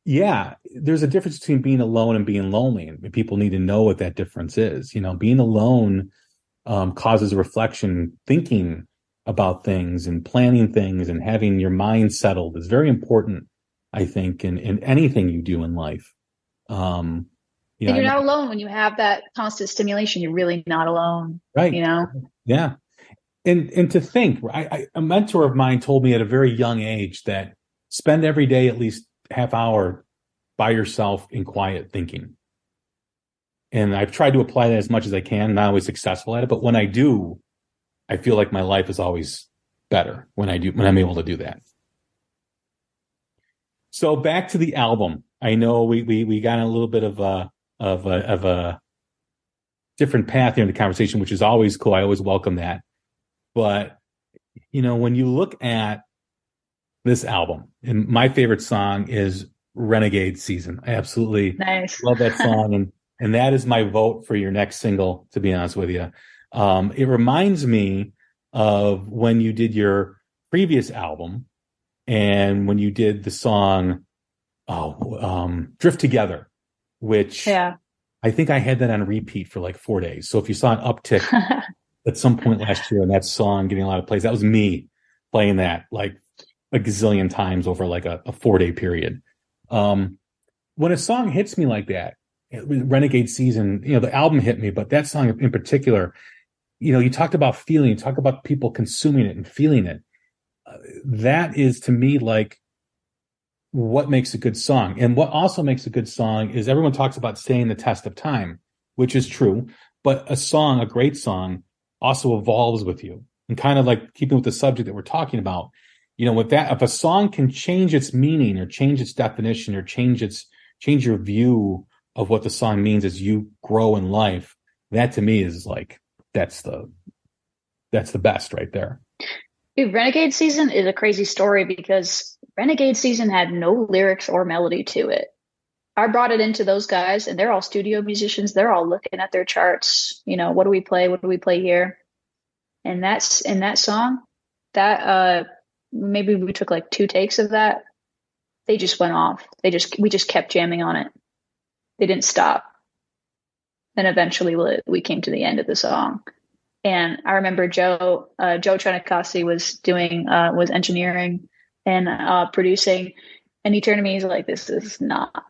yeah, there's a difference between being alone and being lonely. And people need to know what that difference is. Being alone causes reflection, thinking about things and planning things and having your mind settled is very important, I think, in anything you do in life. And you're not alone when you have that constant stimulation. You're really not alone, right? Yeah. And to think, a mentor of mine told me at a very young age that spend every day at least half hour by yourself in quiet thinking. And I've tried to apply that as much as I can. Not always successful at it, but when I do, I feel like my life is always better when I'm able to do that. So back to the album. I know we got a little bit of a different path here in the conversation, which is always cool. I always welcome that. But when you look at this album, and my favorite song is Renegade Season. I absolutely love that song, and that is my vote for your next single, to be honest with you. It reminds me of when you did your previous album and when you did the song Drift Together, which I think I had that on repeat for like 4 days. So if you saw an uptick at some point last year, and that song getting a lot of plays. That was me playing that like a gazillion times over like a 4-day period. When a song hits me like that, Renegade Season, the album hit me, but that song in particular, you talked about feeling, you talk about people consuming it and feeling it. That is to me like what makes a good song. And what also makes a good song is everyone talks about staying the test of time, which is true, but a great song also evolves with you. And kind of like keeping with the subject that we're talking about, with that, if a song can change its meaning or change its definition or change your view of what the song means as you grow in life, that to me is like, that's the best right there. Dude, Renegade Season is a crazy story because Renegade Season had no lyrics or melody to it. I brought it into those guys, and they're all studio musicians. They're all looking at their charts. What do we play? What do we play here? And that's in that song. That maybe we took like 2 takes of that. They just went off. We just kept jamming on it. They didn't stop. And eventually we came to the end of the song. And I remember Joe Trenicasi was engineering and producing, and he turned to me, he's like, this is not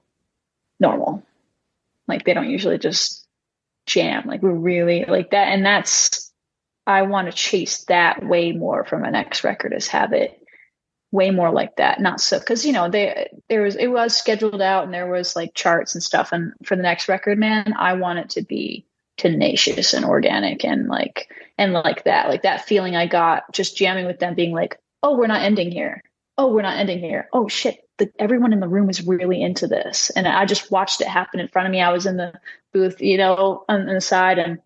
normal. Like, they don't usually just jam. Like, we're really like that. And I want to chase that way more from my next record, is have it way more like that. Not so, because it was scheduled out and there was like charts and stuff. And for the next record, man, I want it to be tenacious and organic and like that feeling I got just jamming with them, being like, oh, we're not ending here. Oh, we're not ending here. Oh shit. Everyone in the room is really into this. And I just watched it happen in front of me. I was in the booth, on the side, and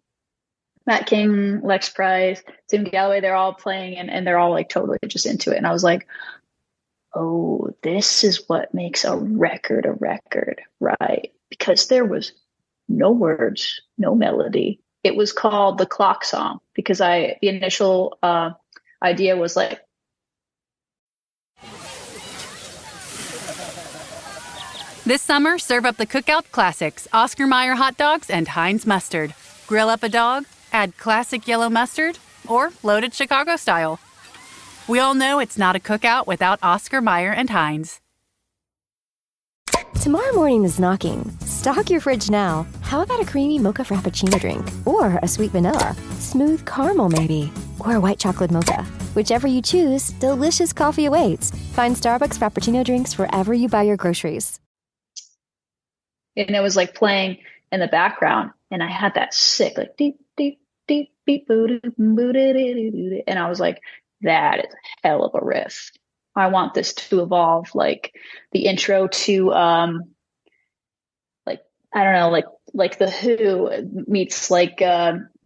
Matt King, Lex Price, Tim Galloway, they're all playing and they're all like totally just into it. And I was like, oh, this is what makes a record, right? Because there was no words, no melody. It was called the Clock Song because the initial idea was like, this summer, serve up the Cookout Classics, Oscar Mayer hot dogs and Heinz mustard. Grill up a dog, add classic yellow mustard, or loaded Chicago style. We all know it's not a cookout without Oscar Mayer and Heinz. Tomorrow morning is knocking. Stock your fridge now. How about a creamy mocha frappuccino drink? Or a sweet vanilla? Smooth caramel maybe? Or a white chocolate mocha? Whichever you choose, delicious coffee awaits. Find Starbucks Frappuccino drinks wherever you buy your groceries. And it was like playing in the background, and I had that sick like deep deep deep beep boo boo, and I was like, that is a hell of a riff. I want this to evolve like the intro to like, I don't know, like the Who meets like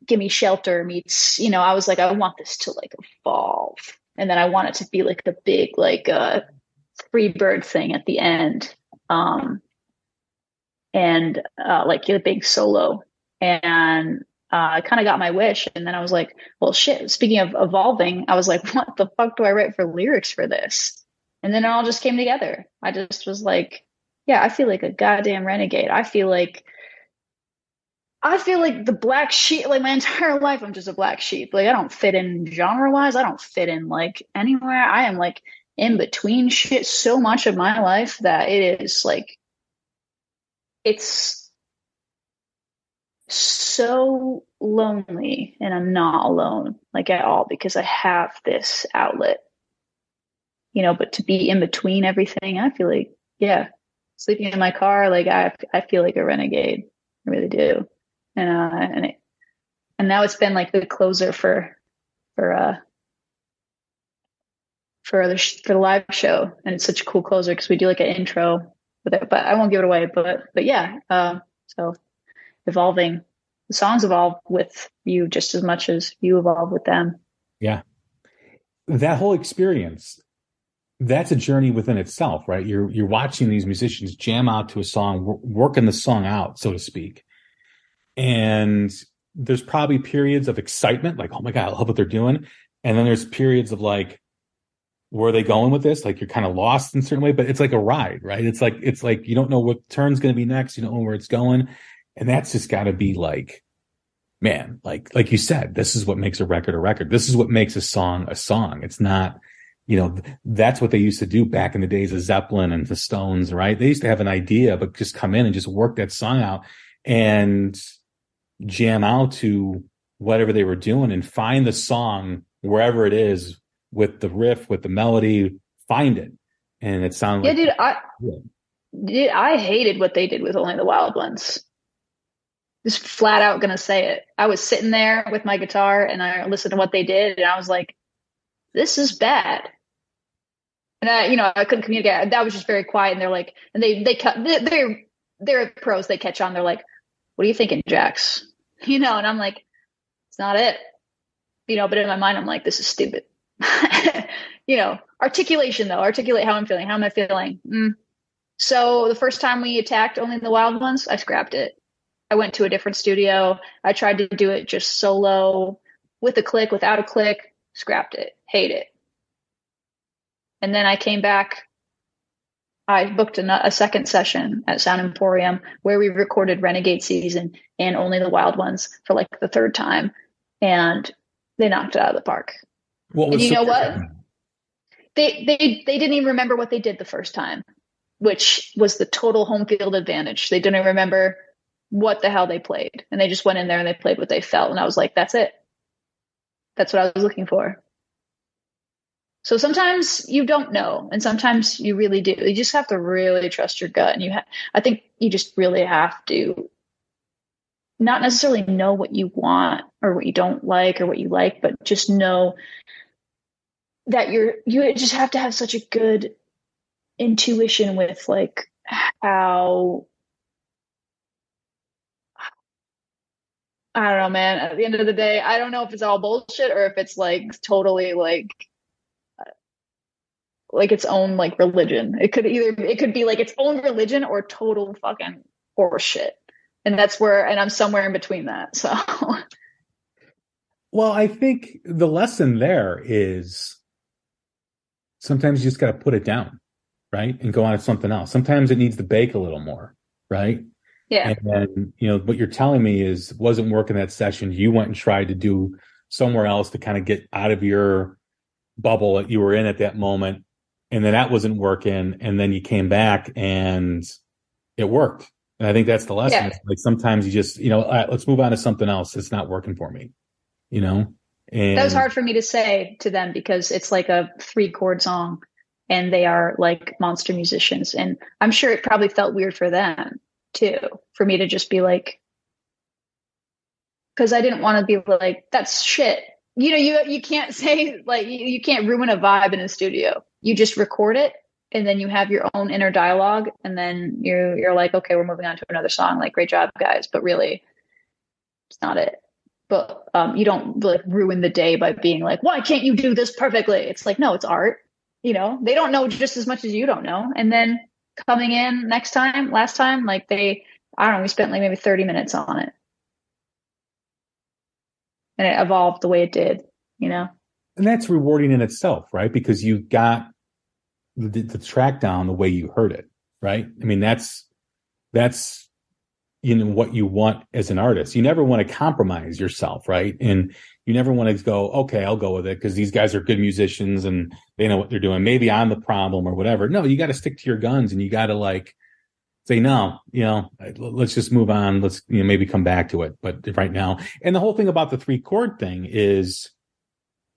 Gimme Shelter meets, I was like, I want this to like evolve, and then I want it to be like the big like free bird thing at the end. And like the big solo, and I kind of got my wish. And then I was like, well, shit, speaking of evolving, I was like, what the fuck do I write for lyrics for this? And then it all just came together. I just was like, yeah, I feel like a goddamn renegade. I feel like the black sheep, like my entire life, I'm just a black sheep. Like I don't fit in genre wise. I don't fit in like anywhere. I am like in between shit so much of my life that it is like, it's so lonely, and I'm not alone like at all because I have this outlet, but to be in between everything, I feel like, yeah, sleeping in my car, like I feel like a renegade. I really do. And now it's been like the closer for the live show. And it's such a cool closer because we do like an intro with it, but I won't give it away, but yeah. So evolving, the songs evolve with you just as much as you evolve with them. Yeah. That whole experience, that's a journey within itself, right? You're watching these musicians jam out to a song, working the song out, so to speak. And there's probably periods of excitement, like, oh my God, I love what they're doing. And then there's periods of like, where are they going with this? Like you're kind of lost in a certain way, but it's like a ride, right? It's like you don't know what turn's going to be next. You don't know where it's going. And that's just got to be like, man, like you said, this is what makes a record a record. This is what makes a song a song. It's not, that's what they used to do back in the days of Zeppelin and the Stones, right? They used to have an idea, but just come in and just work that song out and jam out to whatever they were doing and find the song wherever it is with the riff, with the melody, find it. And it sounded Dude, I hated what they did with Only the Wild Ones. Just flat out gonna say it. I was sitting there with my guitar and I listened to what they did and I was like, this is bad. And I couldn't communicate. That was just very quiet. And they're like, and they're pros. They catch on. They're like, what are you thinking, Jax? And I'm like, it's not it. But in my mind, I'm like, this is stupid. Articulation though, articulate how I'm feeling. How am I feeling? So the first time we attacked Only the Wild Ones, I scrapped it. I went to a different studio. I tried to do it just solo with a click, without a click, scrapped it, hate it. And then I came back. I booked a second session at Sound Emporium where we recorded Renegade Season and Only the Wild Ones for like the third time. And they knocked it out of the park. And you know what? They didn't even remember what they did the first time, which was the total home field advantage. They didn't remember what the hell they played. And they just went in there and they played what they felt. And I was like, that's it. That's what I was looking for. So sometimes you don't know, and sometimes you really do. You just have to really trust your gut. And I think you just really have to not necessarily know what you want or what you don't like or what you like, but just know that you just have to have such a good intuition with like how, I don't know, man. At the end of the day, I don't know if it's all bullshit or if it's like totally like its own like religion. It could be like its own religion or total fucking horseshit. And I'm somewhere in between that. So, well, I think the lesson there is sometimes you just got to put it down, right? And go on to something else. Sometimes it needs to bake a little more, right? Yeah. And then, what you're telling me is wasn't working that session. You went and tried to do somewhere else to kind of get out of your bubble that you were in at that moment. And then that wasn't working. And then you came back and it worked. And I think that's the lesson. Yeah. It's like sometimes you just, all right, let's move on to something else. It's not working for me, And that was hard for me to say to them because it's like a 3-chord song and they are like monster musicians. And I'm sure it probably felt weird for them too, for me to just be like, because I didn't want to be like, that's shit. You can't say like, you can't ruin a vibe in a studio. You just record it and then you have your own inner dialogue. And then you're like, okay, we're moving on to another song. Like, great job, guys. But really, it's not it. But you don't like ruin the day by being like, why can't you do this perfectly? It's like, no, it's art. They don't know just as much as you don't know. And then coming in last time, like I don't know, we spent like maybe 30 minutes on it. And it evolved the way it did, And that's rewarding in itself, right? Because you got the track down the way you heard it, right? I mean, that's what you want as an artist. You never want to compromise yourself, right? And you never want to go, okay, I'll go with it because these guys are good musicians and they know what they're doing. Maybe I'm the problem or whatever. No, you got to stick to your guns and you got to like say, no, let's just move on. Let's, maybe come back to it. But right now, and the whole thing about the 3-chord thing is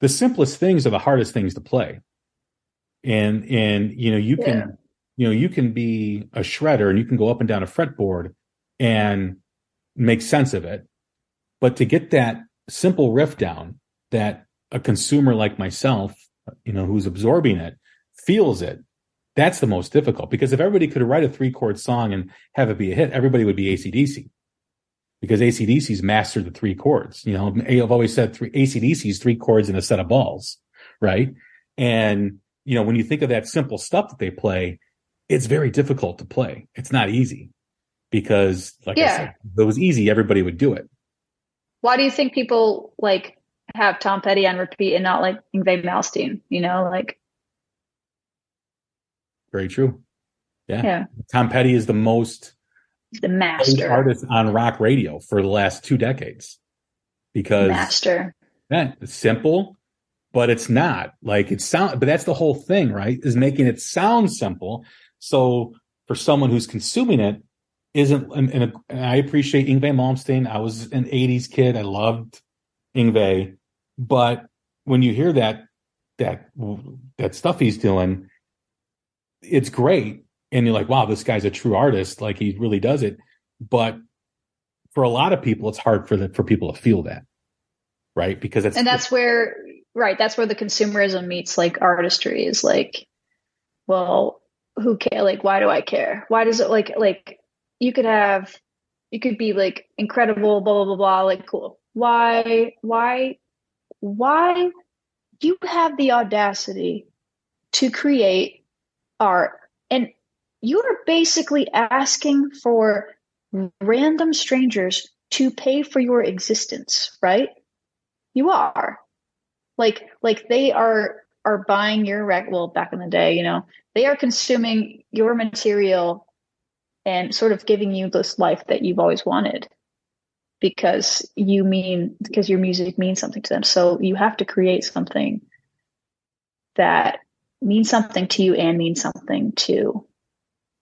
the simplest things are the hardest things to play. And you can be a shredder and you can go up and down a fretboard and make sense of it. But to get that simple riff down that a consumer like myself, who's absorbing it, feels it, that's the most difficult. Because if everybody could write a 3-chord song and have it be a hit, everybody would be AC/DC. Because AC/DC's mastered the 3 chords. I've always said AC/DC's 3 chords and a set of balls, right? And, when you think of that simple stuff that they play, it's very difficult to play. It's not easy. Because, I said, if it was easy, everybody would do it. Why do you think people like have Tom Petty on repeat and not like Yngwie Malmsteen? Very true. Yeah. Tom Petty is the master artist on rock radio for the last 2 decades. because master. It's simple, but it's not like but that's the whole thing, right? Is making it sound simple. So for someone who's consuming it, and I appreciate Yngwie Malmsteen. I was an 80s kid. I loved Yngwie. But when you hear that stuff he's doing, it's great. And you're like, wow, this guy's a true artist. Like, he really does it. But for a lot of people, it's hard for people to feel that. Right. Because that's where the consumerism meets like artistry is like, well, who cares? Like, why do I care? Why does it like you could be like incredible, blah, blah, blah, blah. Like, cool. Why you have the audacity to create art, and you're basically asking for random strangers to pay for your existence, right? You are like they are buying your well, back in the day, you know, they are consuming your material and sort of giving you this life that you've always wanted because your music means something to them. So you have to create something that means something to you and means something to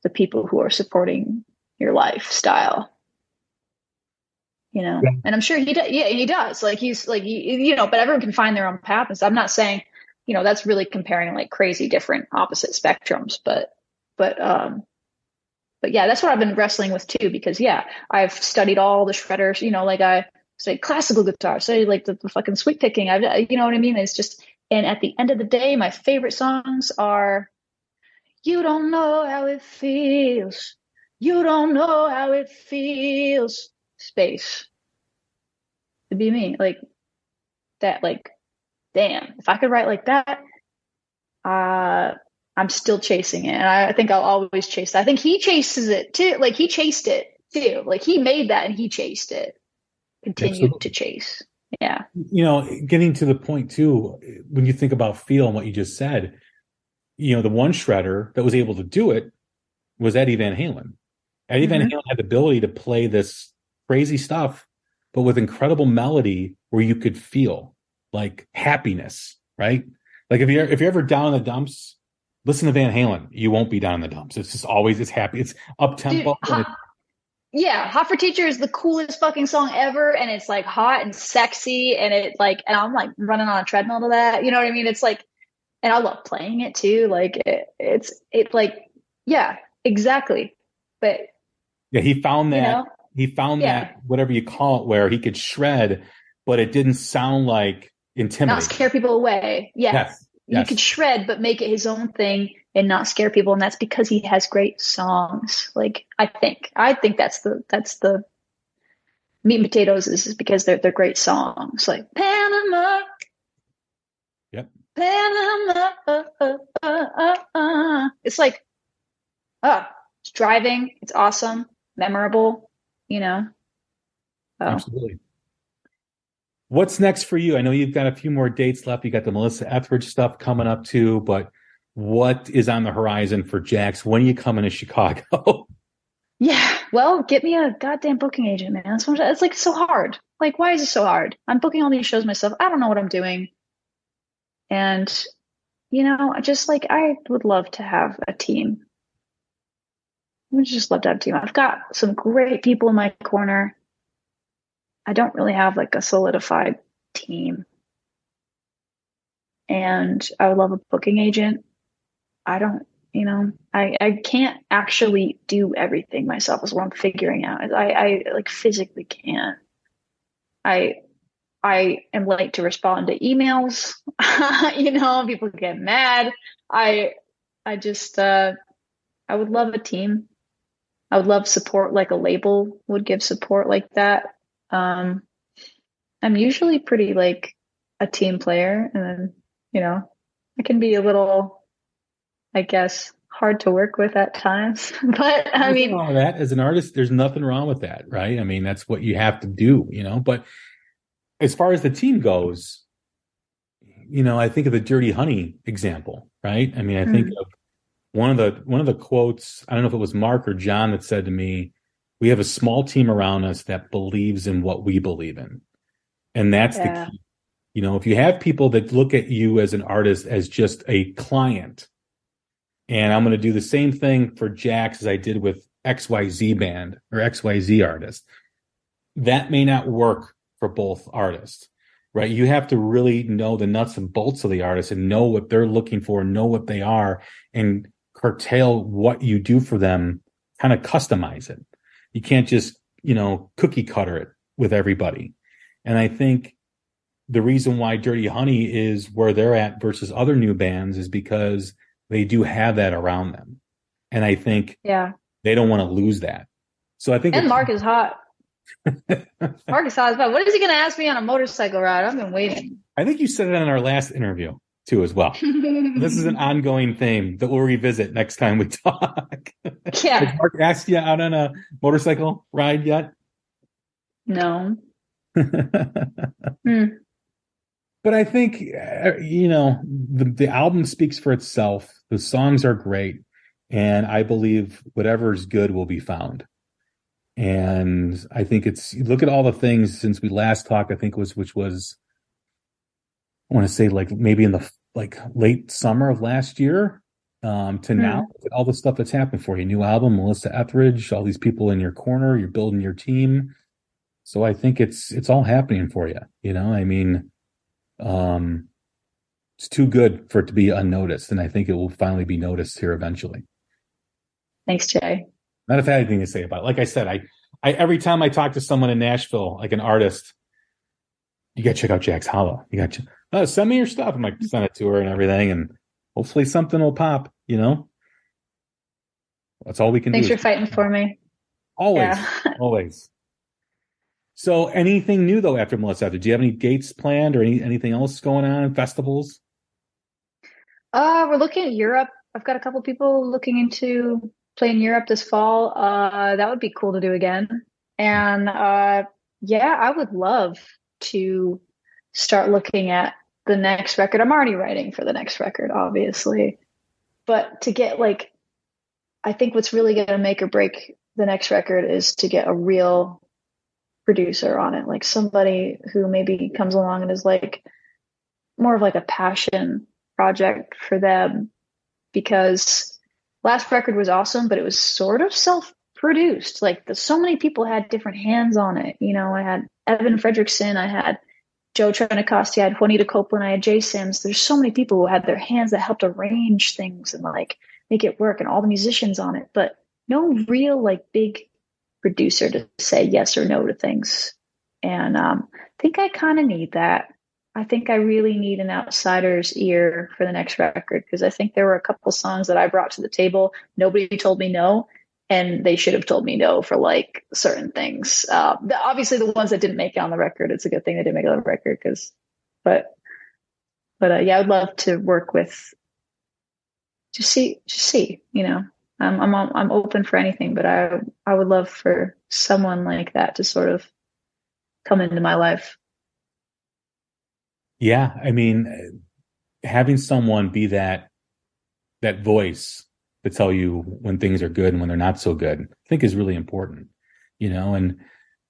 the people who are supporting your lifestyle. You know, yeah. And I'm sure he does. Yeah, he does. Like, he's like, you know, but everyone can find their own path. And so I'm not saying, you know, that's really comparing like crazy different opposite spectrums, but yeah, that's what I've been wrestling with too, because yeah, I've studied all the shredders, you know, like I studied classical guitar, studied like the fucking sweep picking. You know what I mean? It's just, and at the end of the day, my favorite songs are, you don't know how it feels. You don't know how it feels. Space. To be me. Like that, like, damn, if I could write like that, I'm still chasing it. And I think I'll always chase it. I think he chases it too. Like, he chased it too. Like, he made that and he chased it. Continued to chase. Yeah. You know, getting to the point too, when you think about feel and what you just said, you know, the one shredder that was able to do it was Eddie Van Halen. Eddie Van Halen had the ability to play this crazy stuff, but with incredible melody where you could feel like happiness, right? Like, if you're ever down in the dumps, listen to Van Halen. You won't be down in the dumps. It's just always, it's happy. It's up tempo. Yeah, Hot for Teacher is the coolest fucking song ever, and it's like hot and sexy, and it like, and I'm like running on a treadmill to that. You know what I mean? It's like, and I love playing it too. Like, it's like, yeah, exactly. But yeah, he found that. You know? He found that, whatever you call it, where he could shred, but it didn't sound like intimidating. Not scare people away. Yes. Yes. He could shred, but make it his own thing and not scare people. And that's because he has great songs. Like, I think that's the meat and potatoes is because they're great songs. Like Panama. Yep. Panama. It's like, it's driving. It's awesome. Memorable. You know? Absolutely. What's next for you? I know you've got a few more dates left. You got the Melissa Etheridge stuff coming up too, but what is on the horizon for Jax? When are you coming to Chicago? Yeah, well, get me a goddamn booking agent, man. It's like so hard. Like, why is it so hard? I'm booking all these shows myself. I don't know what I'm doing. And, you know, just like, I would love to have a team. I would just love to have a team. I've got some great people in my corner. I don't really have like a solidified team. And I would love a booking agent. I don't, you know, I can't actually do everything myself is what I'm figuring out. I like physically can't. I am late to respond to emails. You know, people get mad. I just, I would love a team. I would love support, like a label would give support like that. I'm usually pretty like a team player, and then, you know, I can be a little, I guess, hard to work with at times. But I mean, wrong with that. As an artist, there's nothing wrong with that, right? I mean, that's what you have to do, you know. But as far as the team goes, you know, I think of the Dirty Honey example, right? I mean, I think of one of the quotes. I don't know if it was Mark or John that said to me, "We have a small team around us that believes in what we believe in." And that's the key. You know, if you have people that look at you as an artist as just a client, and I'm going to do the same thing for Jax as I did with XYZ band or XYZ artist, that may not work for both artists, right? You have to really know the nuts and bolts of the artist and know what they're looking for, know what they are, and curtail what you do for them, kind of customize it. You can't just, you know, cookie cutter it with everybody. And I think the reason why Dirty Honey is where they're at versus other new bands is because they do have that around them. And I think they don't want to lose that. So I think Mark is hot. Mark is hot as well. What is he going to ask me on a motorcycle ride? I've been waiting. I think you said it in our last interview too as well. This is an ongoing theme that we'll revisit next time we talk. Yeah. Has Mark asked you out on a motorcycle ride yet? No. But I think, you know, the album speaks for itself. The songs are great. And I believe whatever's good will be found. And I think look at all the things since we last talked, I think which was, I want to say like maybe in the late summer of last year to now, all the stuff that's happened for you. New album, Melissa Etheridge, all these people in your corner, you're building your team. So I think it's all happening for you. You know, I mean, it's too good for it to be unnoticed. And I think it will finally be noticed here eventually. Thanks, Jay. Not if I had anything to say about it. Like I said, I every time I talk to someone in Nashville, like an artist, you got to check out Jax Hollow. You got to send me your stuff. I'm like, send it to her and everything. And hopefully something will pop, you know? That's all we can do. Thanks for fighting for me. Always. Always. So anything new though after Melissa? Do you have any dates planned or anything else going on? Festivals? We're looking at Europe. I've got a couple people looking into playing Europe this fall. That would be cool to do again. And I would love to start looking at the next record. I'm already writing for the next record, obviously. But to get I think what's really going to make or break the next record is to get a real producer on it, like somebody who maybe comes along and is more of a passion project for them, because last record was awesome, but it was sort of self-produced. So many people had different hands on it. You know, I had Evan Fredrickson, I had Joe Trenicosti, I had Juanita Copeland, I had Jay Sims. There's so many people who had their hands that helped arrange things and make it work, and all the musicians on it, but no real big producer to say yes or no to things. And I think I kind of need that. I think I really need an outsider's ear for the next record, because I think there were a couple songs that I brought to the table. Nobody told me no, and they should have told me no for certain things. Obviously the ones that didn't make it on the record, it's a good thing they didn't make it on the record, but I would love to work with, just see, you know. I'm open for anything, but I would love for someone like that to sort of come into my life. Yeah, I mean, having someone be that voice to tell you when things are good and when they're not so good, I think is really important, you know. And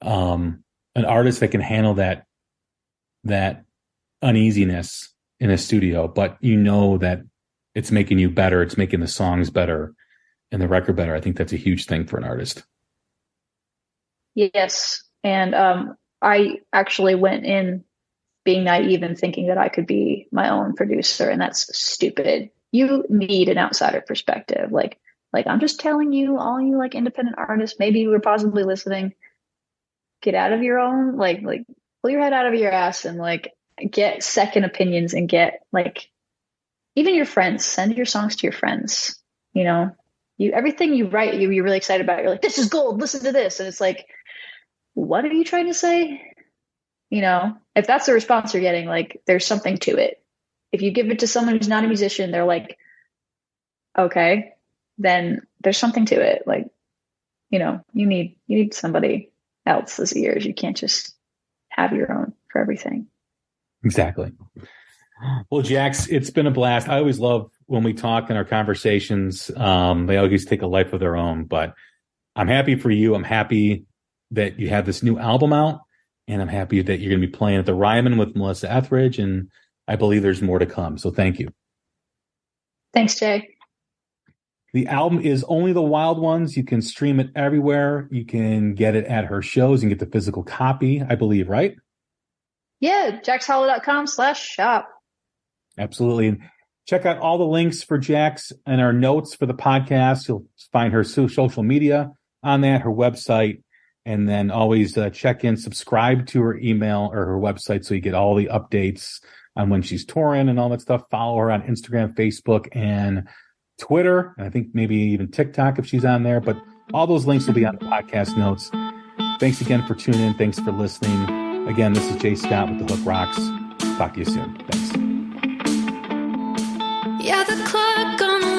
an artist that can handle that uneasiness in a studio, but you know that it's making you better, it's making the songs better and the record better. I think that's a huge thing for an artist. Yes. And I actually went in being naive and thinking that I could be my own producer, and that's stupid. You need an outsider perspective. I'm just telling you, all you independent artists, maybe you were possibly listening, get out of your own, pull your head out of your ass and get second opinions, and get even your friends, send your songs to your friends. You know, everything you write, you're really excited about. You're like, this is gold, listen to this. And it's what are you trying to say? You know, if that's the response you're getting, there's something to it. If you give it to someone who's not a musician, they're okay, then there's something to it. You know, you need somebody else's ears. You can't just have your own for everything. Exactly. Well, Jax, it's been a blast. I always love when we talk in our conversations. They always take a life of their own, but I'm happy for you. I'm happy that you have this new album out. And I'm happy that you're going to be playing at the Ryman with Melissa Etheridge, and I believe there's more to come. So thank you. Thanks, Jay. The album is Only the Wild Ones. You can stream it everywhere. You can get it at her shows and get the physical copy, I believe, right? Yeah, jaxhollow.com/shop. Absolutely. And check out all the links for Jax and our notes for the podcast. You'll find her social media on that, her website, and then always check in, subscribe to her email or her website so you get all the updates on when she's touring and all that stuff. Follow her on Instagram, Facebook, and Twitter, and I think maybe even TikTok if she's on there. But all those links will be on the podcast notes. Thanks again for tuning in. Thanks for listening. Again, this is Jay Scott with The Hook Rocks. Talk to you soon. Thanks. Yeah, the clock on